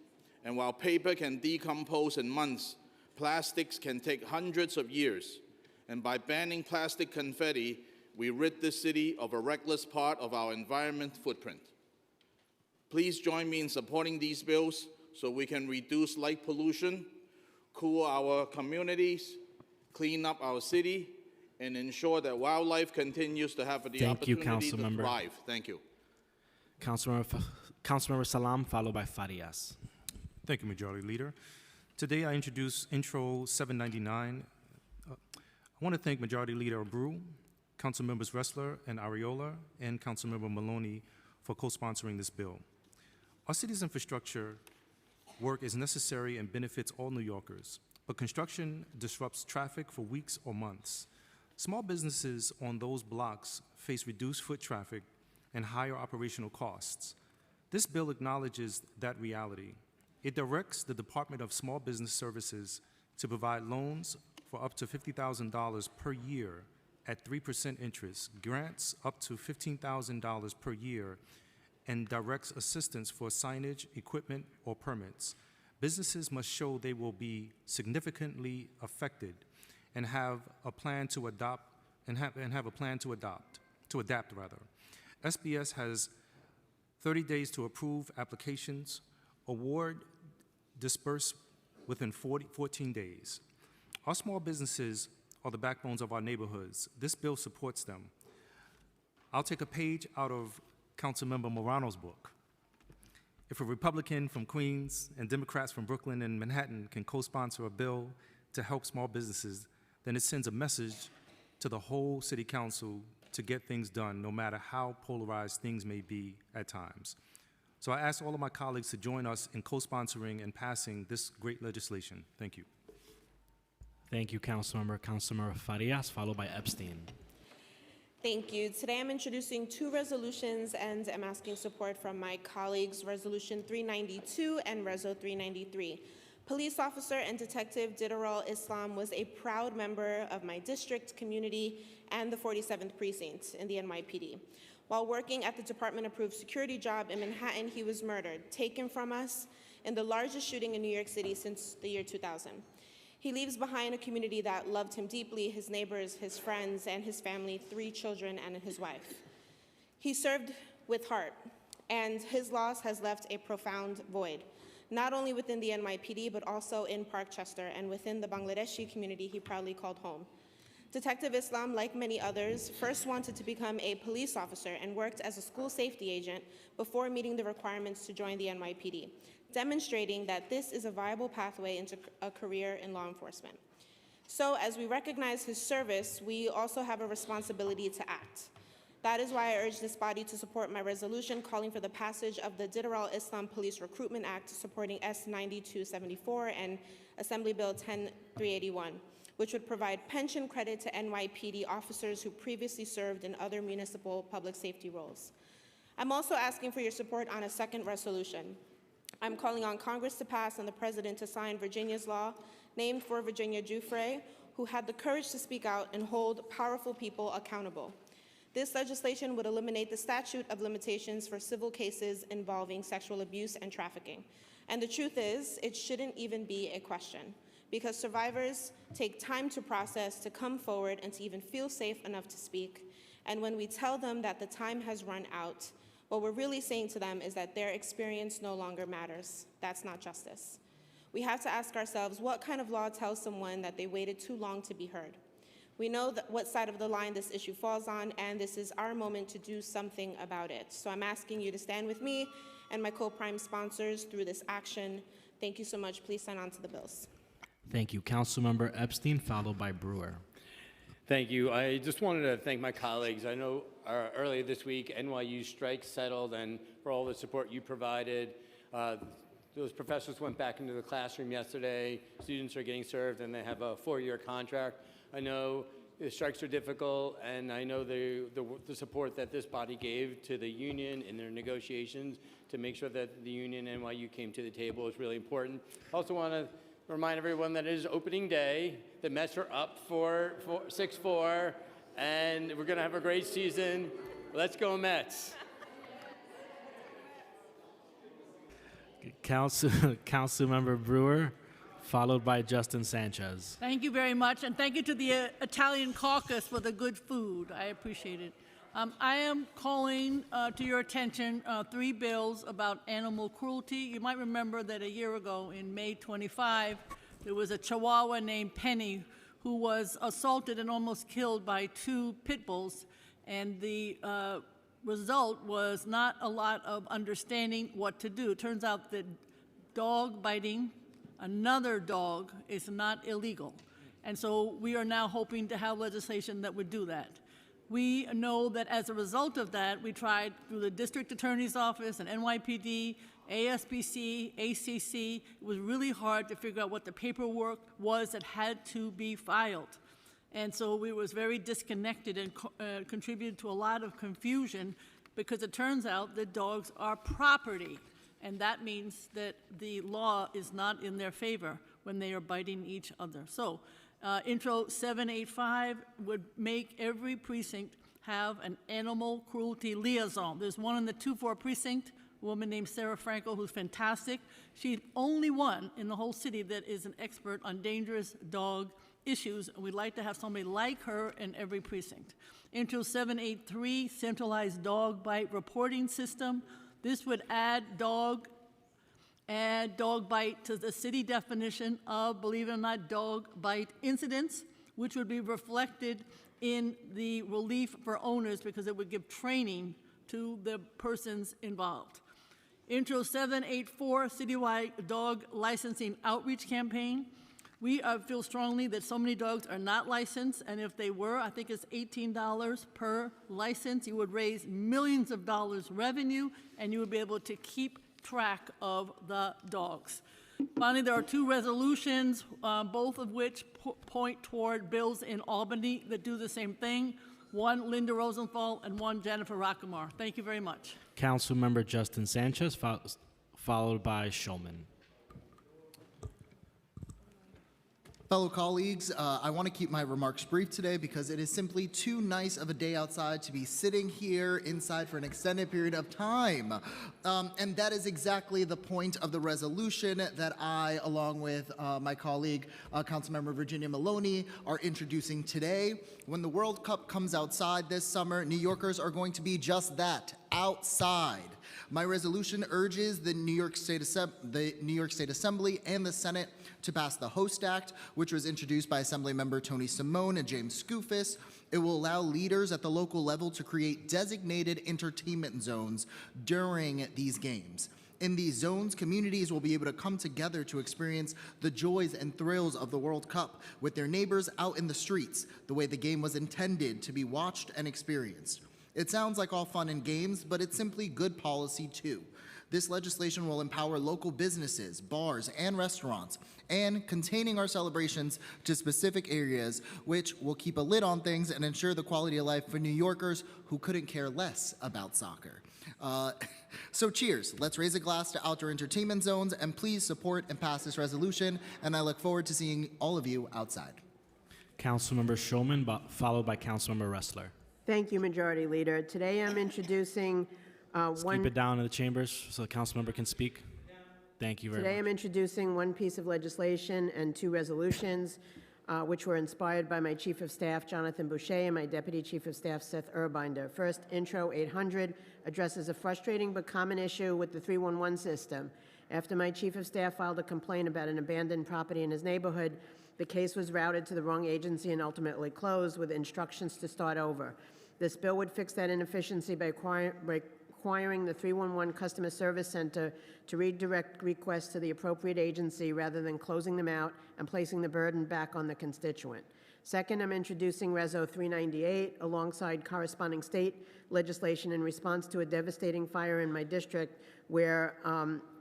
And while paper can decompose in months, plastics can take hundreds of years. And by banning plastic confetti, we rid the city of a reckless part of our environment footprint. Please join me in supporting these bills so we can reduce light pollution, cool our communities, clean up our city, and ensure that wildlife continues to have the opportunity to thrive. Thank you. Councilmember Salam, followed by Farias. Thank you, Majority Leader. Today I introduce Intro 799. I want to thank Majority Leader Abreu, Council Members Ressler and Ariola, and Councilmember Maloney for co-sponsoring this bill. Our city's infrastructure work is necessary and benefits all New Yorkers, but construction disrupts traffic for weeks or months. Small businesses on those blocks face reduced foot traffic and higher operational costs. This bill acknowledges that reality. It directs the Department of Small Business Services to provide loans for up to $50,000 per year at 3% interest, grants up to $15,000 per year, and directs assistance for signage, equipment, or permits. Businesses must show they will be significantly affected and have a plan to adapt. SBS has 30 days to approve applications, award, disperse within 14 days. Our small businesses are the backbones of our neighborhoods. This bill supports them. I'll take a page out of Councilmember Morano's book. If a Republican from Queens and Democrats from Brooklyn and Manhattan can co-sponsor a bill to help small businesses, then it sends a message to the whole city council to get things done, no matter how polarized things may be at times. So I ask all of my colleagues to join us in co-sponsoring and passing this great legislation. Thank you. Thank you, Councilmember. Councilmember Farias, followed by Epstein. Thank you. Today I'm introducing two resolutions and I'm asking support from my colleagues, Resolution 392 and Reso 393. Police officer and detective Didaral Islam was a proud member of my district, community, and the 47th precinct in the NYPD. While working at the department-approved security job in Manhattan, he was murdered, taken from us in the largest shooting in New York City since the year 2000. He leaves behind a community that loved him deeply, his neighbors, his friends, and his family, 3 children, and his wife. He served with heart, and his loss has left a profound void, not only within the NYPD, but also in Parkchester and within the Bangladeshi community he proudly called home. Detective Islam, like many others, first wanted to become a police officer and worked as a school safety agent before meeting the requirements to join the NYPD, demonstrating that this is a viable pathway into a career in law enforcement. So as we recognize his service, we also have a responsibility to act. That is why I urge this body to support my resolution calling for the passage of the Didaral Islam Police Recruitment Act supporting S9274 and Assembly Bill 10381, which would provide pension credit to NYPD officers who previously served in other municipal public safety roles. I'm also asking for your support on a second resolution. I'm calling on Congress to pass and the President to sign Virginia's law, named for Virginia Giuffre, who had the courage to speak out and hold powerful people accountable. This legislation would eliminate the statute of limitations for civil cases involving sexual abuse and trafficking. And the truth is, it shouldn't even be a question, because survivors take time to process, to come forward, and to even feel safe enough to speak. And when we tell them that the time has run out, what we're really saying to them is that their experience no longer matters. That's not justice. We have to ask ourselves, what kind of law tells someone that they waited too long to be heard? We know what side of the line this issue falls on, and this is our moment to do something about it. So I'm asking you to stand with me and my co-prime sponsors through this action. Thank you so much. Please sign on to the bills. Thank you. Councilmember Epstein, followed by Brewer. Thank you. I just wanted to thank my colleagues. I know earlier this week, NYU strike settled, and for all the support you provided. Those professors went back into the classroom yesterday. Students are getting served, and they have a 4-year contract. I know the strikes are difficult, and I know the support that this body gave to the union in their negotiations to make sure that the union and NYU came to the table is really important. I also want to remind everyone that it is opening day. The Mets are up 6-4, and we're going to have a great season. Let's go Mets. Councilmember Brewer, followed by Justin Sanchez. Thank you very much, and thank you to the Italian caucus for the good food. I appreciate it. I am calling to your attention 3 bills about animal cruelty. You might remember that a year ago, in May 25, there was a Chihuahua named Penny who was assaulted and almost killed by 2 pit bulls, and the result was not a lot of understanding what to do. It turns out that dog biting another dog is not illegal. And so we are now hoping to have legislation that would do that. We know that as a result of that, we tried through the district attorney's office and NYPD, ASPC, ACC. It was really hard to figure out what the paperwork was that had to be filed. And so we was very disconnected and contributed to a lot of confusion because it turns out that dogs are property. And that means that the law is not in their favor when they are biting each other. So Intro 785 would make every precinct have an animal cruelty liaison. There's one in the 2-4 precinct, a woman named Sarah Franco, who's fantastic. She's the only one in the whole city that is an expert on dangerous dog issues, and we'd like to have somebody like her in every precinct. Intro 783, centralized dog bite reporting system. This would add dog bite to the city definition of, believe it or not, dog bite incidents, which would be reflected in the relief for owners because it would give training to the persons involved. Intro 784, citywide dog licensing outreach campaign. We feel strongly that so many dogs are not licensed, and if they were, I think it's $18 per license. You would raise millions of dollars revenue, and you would be able to keep track of the dogs. Finally, there are 2 resolutions, both of which point toward bills in Albany that do the same thing. One, Linda Rosenthal, and one, Jennifer Rockamore. Thank you very much. Councilmember Justin Sanchez, followed by Shulman. Fellow colleagues, I want to keep my remarks brief today because it is simply too nice of a day outside to be sitting here inside for an extended period of time. And that is exactly the point of the resolution that I, along with my colleague, Councilmember Virginia Maloney, are introducing today. When the World Cup comes outside this summer, New Yorkers are going to be just that, outside. My resolution urges the New York State Assembly and the Senate to pass the HOST Act, which was introduced by Assemblymember Tony Simone and James Skoufis. It will allow leaders at the local level to create designated entertainment zones during these games. In these zones, communities will be able to come together to experience the joys and thrills of the World Cup with their neighbors out in the streets, the way the game was intended to be watched and experienced. It sounds like all fun and games, but it's simply good policy too. This legislation will empower local businesses, bars, and restaurants, and containing our celebrations to specific areas, which will keep a lid on things and ensure the quality of life for New Yorkers who couldn't care less about soccer. So cheers. Let's raise a glass to outdoor entertainment zones, and please support and pass this resolution, and I look forward to seeing all of you outside. Councilmember Shulman, followed by Councilmember Ressler. Thank you, Majority Leader. Today I'm introducing Keep it down in the chambers so the council member can speak. Thank you very much. Today I'm introducing one piece of legislation and 2 resolutions, which were inspired by my Chief of Staff, Jonathan Boucher, and my Deputy Chief of Staff, Seth Urbinder. First, Intro 800 addresses a frustrating but common issue with the 311 system. After my Chief of Staff filed a complaint about an abandoned property in his neighborhood, The case was routed to the wrong agency and ultimately closed with instructions to start over. This bill would fix that inefficiency by requiring the 311 Customer Service Center to redirect requests to the appropriate agency rather than closing them out and placing the burden back on the constituent. Second, I'm introducing Reso 398 alongside corresponding state legislation in response to a devastating fire in my district where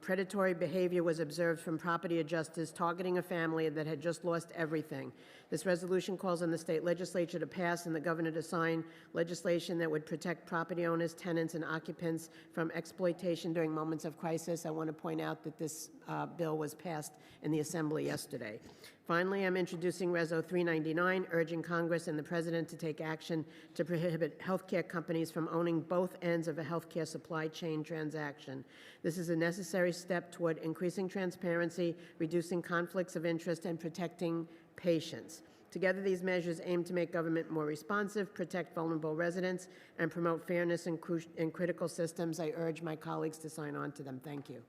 predatory behavior was observed from property adjusters targeting a family that had just lost everything. This resolution calls on the state legislature to pass and the governor to sign legislation that would protect property owners, tenants, and occupants from exploitation during moments of crisis. I want to point out that this bill was passed in the Assembly yesterday. Finally, I'm introducing Reso 399, urging Congress and the President to take action to prohibit healthcare companies from owning both ends of a healthcare supply chain transaction. This is a necessary step toward increasing transparency, reducing conflicts of interest, and protecting patients. Together, these measures aim to make government more responsive, protect vulnerable residents, and promote fairness in critical systems. I urge my colleagues to sign on to them. Thank you.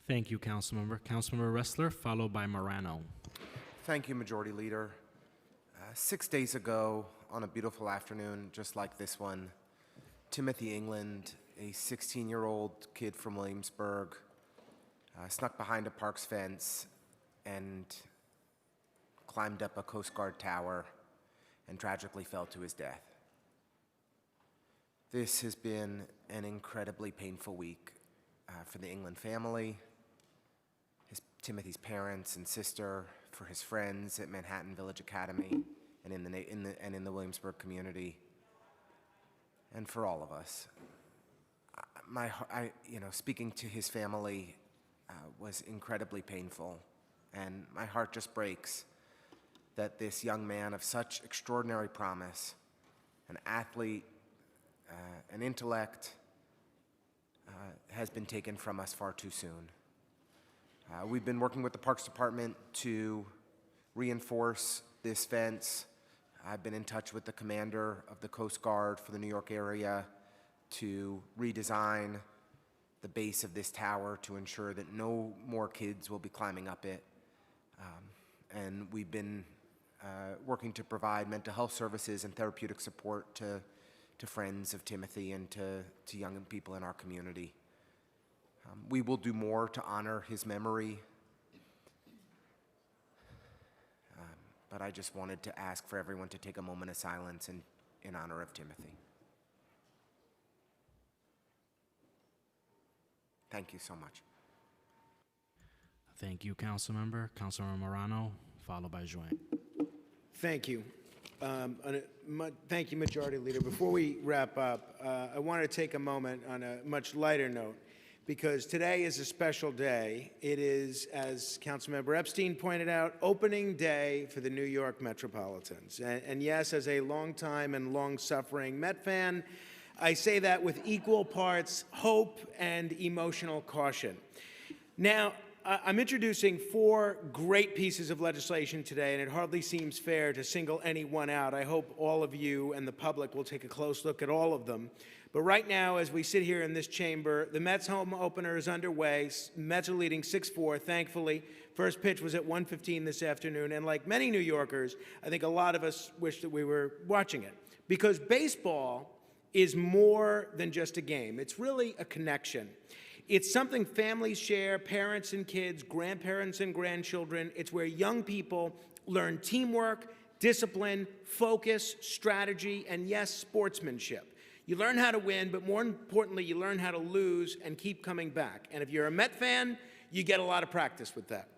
Thank you, Councilmember. Councilmember Ressler, followed by Morano. Thank you, Majority Leader. 6 days ago, on a beautiful afternoon just like this one, Timothy England, a 16-year-old kid from Williamsburg, snuck behind a park's fence and climbed up a Coast Guard tower and tragically fell to his death. This has been an incredibly painful week for the England family, Timothy's parents and sister, for his friends at Manhattan Village Academy and in the Williamsburg community, and for all of us. Speaking to his family was incredibly painful, and my heart just breaks that this young man of such extraordinary promise, an athlete, an intellect, has been taken from us far too soon. We've been working with the Parks Department to reinforce this fence. I've been in touch with the commander of the Coast Guard for the New York area to redesign the base of this tower to ensure that no more kids will be climbing up it. And we've been working to provide mental health services and therapeutic support to friends of Timothy and to young people in our community. We will do more to honor his memory, but I just wanted to ask for everyone to take a moment of silence in honor of Timothy. Thank you so much. Thank you, Councilmember. Councilmember Morano, followed by Joanne. Thank you. Thank you, Majority Leader. Before we wrap up, I want to take a moment on a much lighter note, because today is a special day. It is, as Councilmember Epstein pointed out, opening day for the New York Metropolitans. And yes, as a longtime and long-suffering Met fan, I say that with equal parts hope and emotional caution. Now, I'm introducing 4 great pieces of legislation today, and it hardly seems fair to single any one out. I hope all of you and the public will take a close look at all of them. But right now, as we sit here in this chamber, the Mets home opener is underway. Mets are leading 6-4, thankfully. First pitch was at 1:15 this afternoon, and like many New Yorkers, I think a lot of us wish that we were watching it. Because baseball is more than just a game. It's really a connection. It's something families share, parents and kids, grandparents and grandchildren. It's where young people learn teamwork, discipline, focus, strategy, and yes, sportsmanship. You learn how to win, but more importantly, you learn how to lose and keep coming back. And if you're a Met fan, you get a lot of practice with that.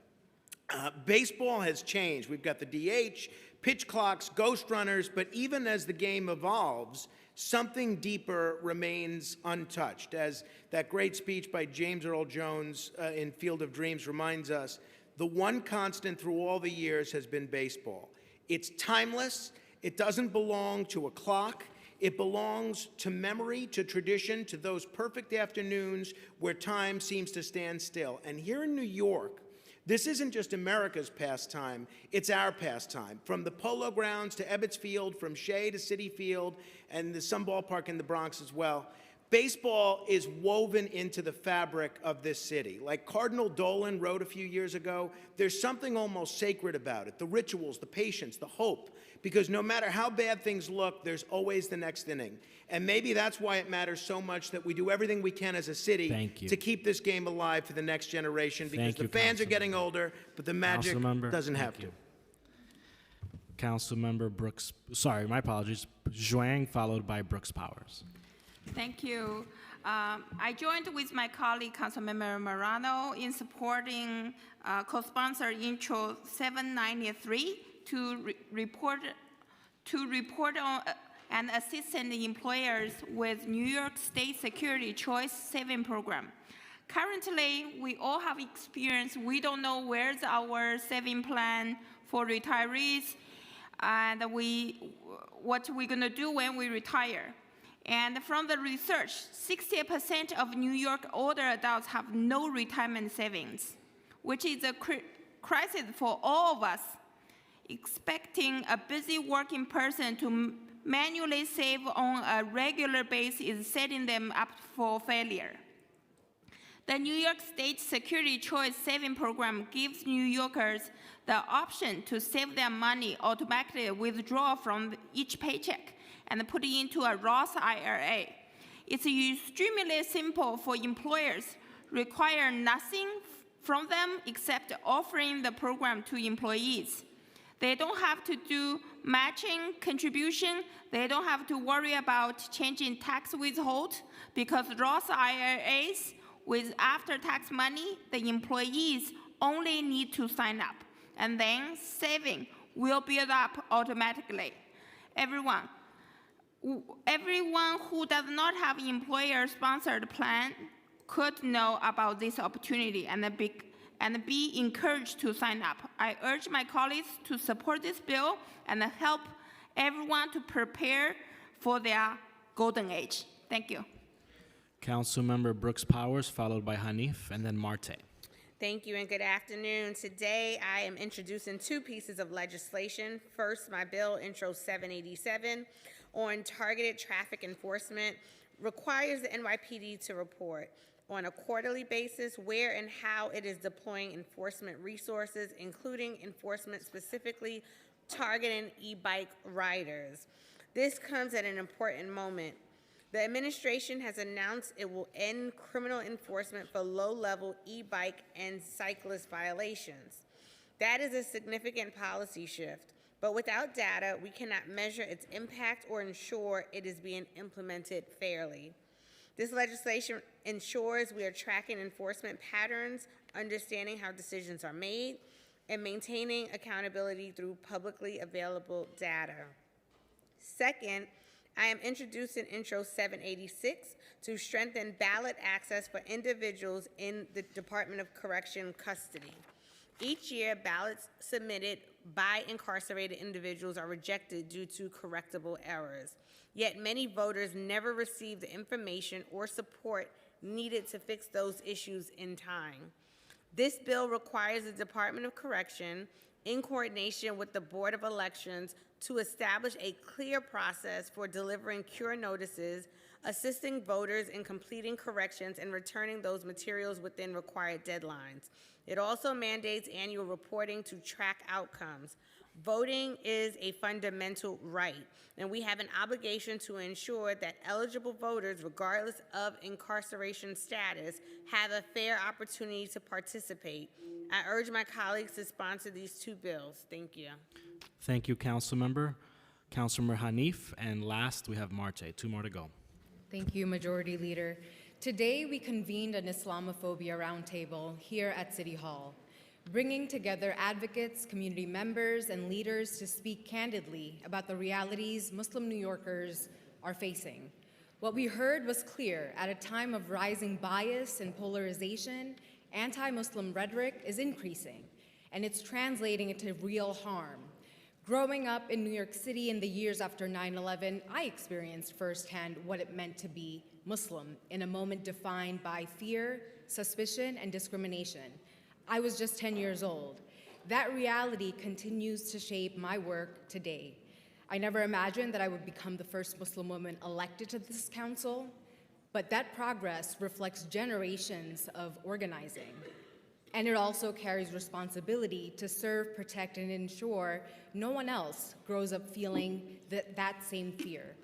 Baseball has changed. We've got the DH, pitch clocks, ghost runners, but even as the game evolves, something deeper remains untouched. As that great speech by James Earl Jones in Field of Dreams reminds us, the one constant through all the years has been baseball. It's timeless. It doesn't belong to a clock. It belongs to memory, to tradition, to those perfect afternoons where time seems to stand still. And here in New York, this isn't just America's pastime, it's our pastime. From the Polo Grounds to Ebbets Field, from Shea to Citi Field, and some ballpark in the Bronx as well. Baseball is woven into the fabric of this city. Like Cardinal Dolan wrote a few years ago, there's something almost sacred about it. The rituals, the patience, the hope. Because no matter how bad things look, there's always the next inning. And maybe that's why it matters so much that we do everything we can as a city to keep this game alive for the next generation. Because the fans are getting older, but the magic doesn't have to. Councilmember Brooks, sorry, my apologies, Zhuang, followed by Brooks Powers. Thank you. I joined with my colleague, Councilmember Morano, in supporting co-sponsor Intro 793 to report on and assist the employers with New York State Security Choice Saving Program. Currently, we all have experience. We don't know where's our saving plan for retirees, and what we're gonna do when we retire. And from the research, 60% of New York older adults have no retirement savings, which is a crisis for all of us. Expecting a busy working person to manually save on a regular basis is setting them up for failure. The New York State Security Choice Saving Program gives New Yorkers the option to save their money, automatically withdraw from each paycheck, and put it into a Roth IRA. It's extremely simple for employers, require nothing from them except offering the program to employees. They don't have to do matching contribution. They don't have to worry about changing tax withhold, because Roth IRAs with after-tax money, the employees only need to sign up, and then saving will build up automatically. Everyone who does not have an employer-sponsored plan could know about this opportunity and be encouraged to sign up. I urge my colleagues to support this bill and help everyone to prepare for their golden age. Thank you. Councilmember Brooks Powers, followed by Hanif, and then Marte. Thank you and good afternoon. Today I am introducing two pieces of legislation. First, my bill, Intro 787, on targeted traffic enforcement, requires the NYPD to report on a quarterly basis where and how it is deploying enforcement resources, including enforcement specifically targeting e-bike riders. This comes at an important moment. The administration has announced it will end criminal enforcement for low-level e-bike and cyclist violations. That is a significant policy shift, but without data, we cannot measure its impact or ensure it is being implemented fairly. This legislation ensures we are tracking enforcement patterns, understanding how decisions are made, and maintaining accountability through publicly available data. Second, I am introducing Intro 786 to strengthen ballot access for individuals in the Department of Correction custody. Each year, ballots submitted by incarcerated individuals are rejected due to correctable errors. Yet many voters never receive the information or support needed to fix those issues in time. This bill requires the Department of Correction, in coordination with the Board of Elections, to establish a clear process for delivering cure notices, assisting voters in completing corrections, and returning those materials within required deadlines. It also mandates annual reporting to track outcomes. Voting is a fundamental right, and we have an obligation to ensure that eligible voters, regardless of incarceration status, have a fair opportunity to participate. I urge my colleagues to sponsor these two bills. Thank you. Thank you, Councilmember. Councilmember Hanif, and last we have Marte. Two more to go. Thank you, Majority Leader. Today we convened an Islamophobia roundtable here at City Hall, bringing together advocates, community members, and leaders to speak candidly about the realities Muslim New Yorkers are facing. What we heard was clear. At a time of rising bias and polarization, anti-Muslim rhetoric is increasing, and it's translating into real harm. Growing up in New York City in the years after 9/11, I experienced firsthand what it meant to be Muslim in a moment defined by fear, suspicion, and discrimination. I was just 10 years old. That reality continues to shape my work today. I never imagined that I would become the first Muslim woman elected to this council, But that progress reflects generations of organizing. And it also carries responsibility to serve, protect, and ensure no one else grows up feeling that same fear.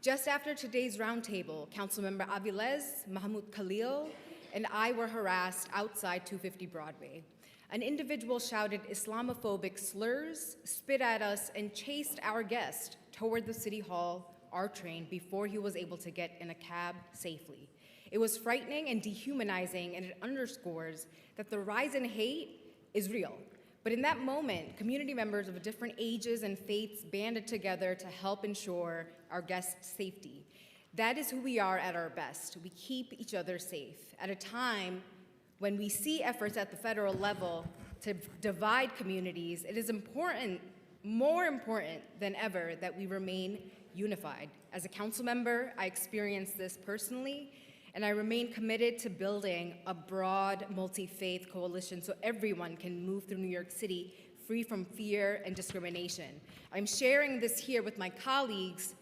Just after today's roundtable, Councilmember Avilés, Mahmoud Khalil, and I were harassed outside 250 Broadway. An individual shouted Islamophobic slurs, spit at us, and chased our guest toward the City Hall, our train, before he was able to get in a cab safely. It was frightening and dehumanizing, and it underscores that the rise in hate is real. But in that moment, community members of different ages and faiths banded together to help ensure our guests' safety. That is who we are at our best. We keep each other safe. At a time when we see efforts at the federal level to divide communities, it is important, more important than ever, that we remain unified. As a council member, I experienced this personally, and I remain committed to building a broad, multi-faith coalition so everyone can move through New York City free from fear and discrimination. I'm sharing this here with my colleagues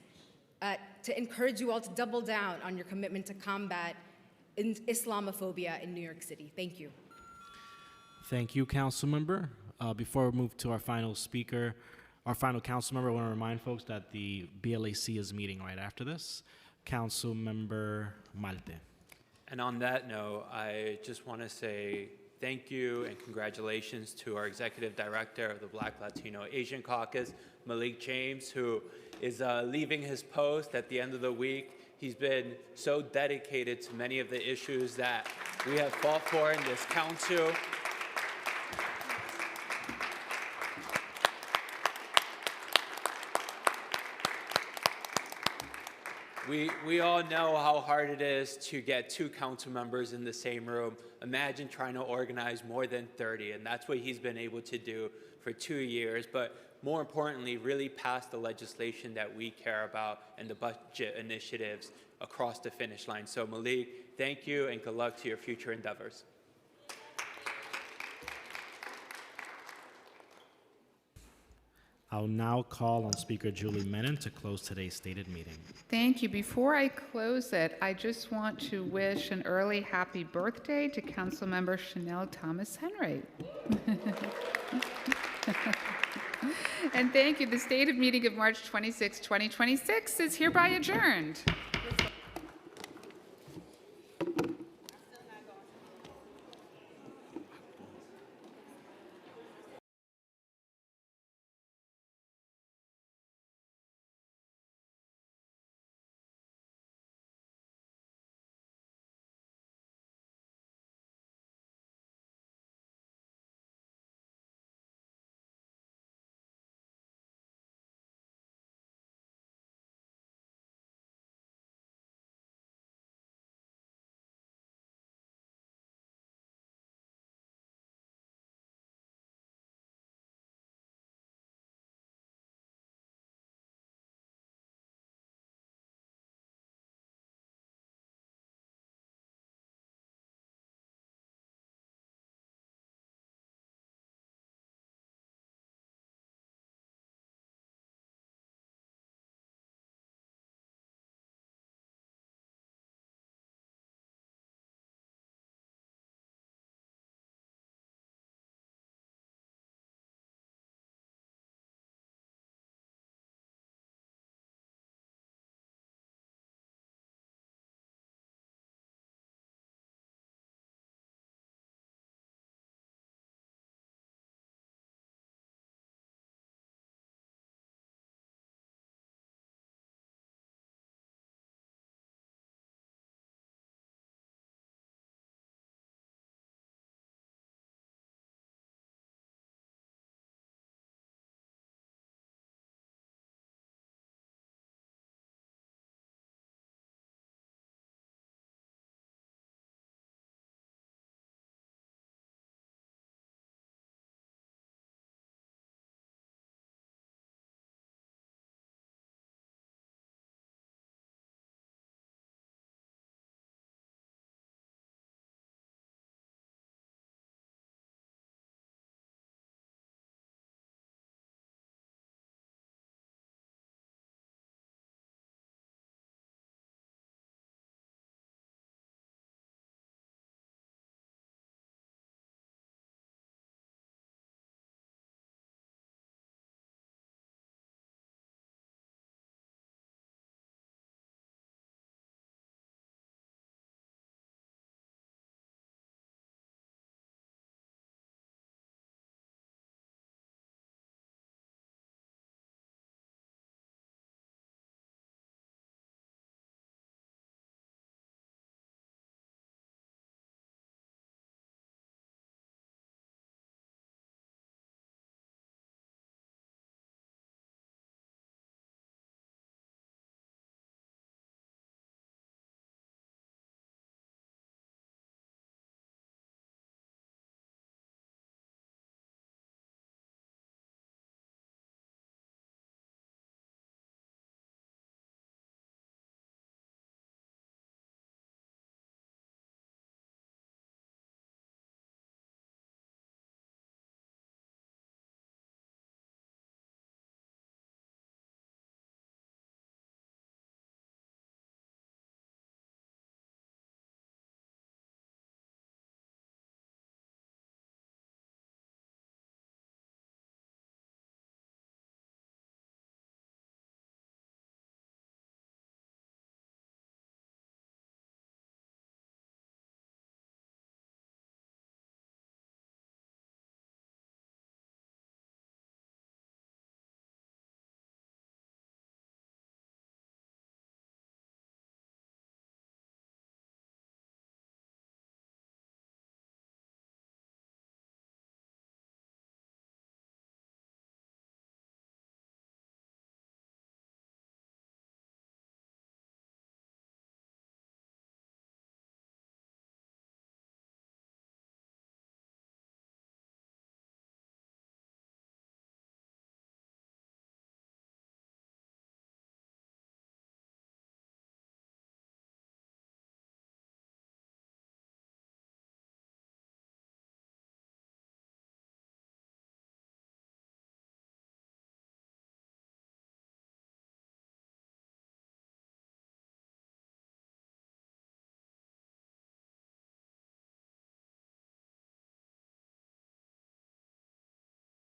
to encourage you all to double down on your commitment to combat Islamophobia in New York City. Thank you. Thank you, council member. Before we move to our final speaker, our final council member, I want to remind folks that the BLAC is meeting right after this. Council member Malte. And on that note, I just want to say thank you and congratulations to our executive director of the Black, Latino, Asian Caucus, Malik James, who is leaving his post at the end of the week. He's been so dedicated to many of the issues that we have fought for in this council. We all know how hard it is to get 2 council members in the same room. Imagine trying to organize more than 30, and that's what he's been able to do for 2 years. But more importantly, really pass the legislation that we care about and the budget initiatives across the finish line. So Malik, thank you and good luck to your future endeavors. I'll now call on Speaker Julie Menon to close today's stated meeting. Thank you. Before I close it, I just want to wish an early happy birthday to Councilmember Chanel Thomas Henry. And thank you. The stated meeting of March 26, 2026 is hereby adjourned.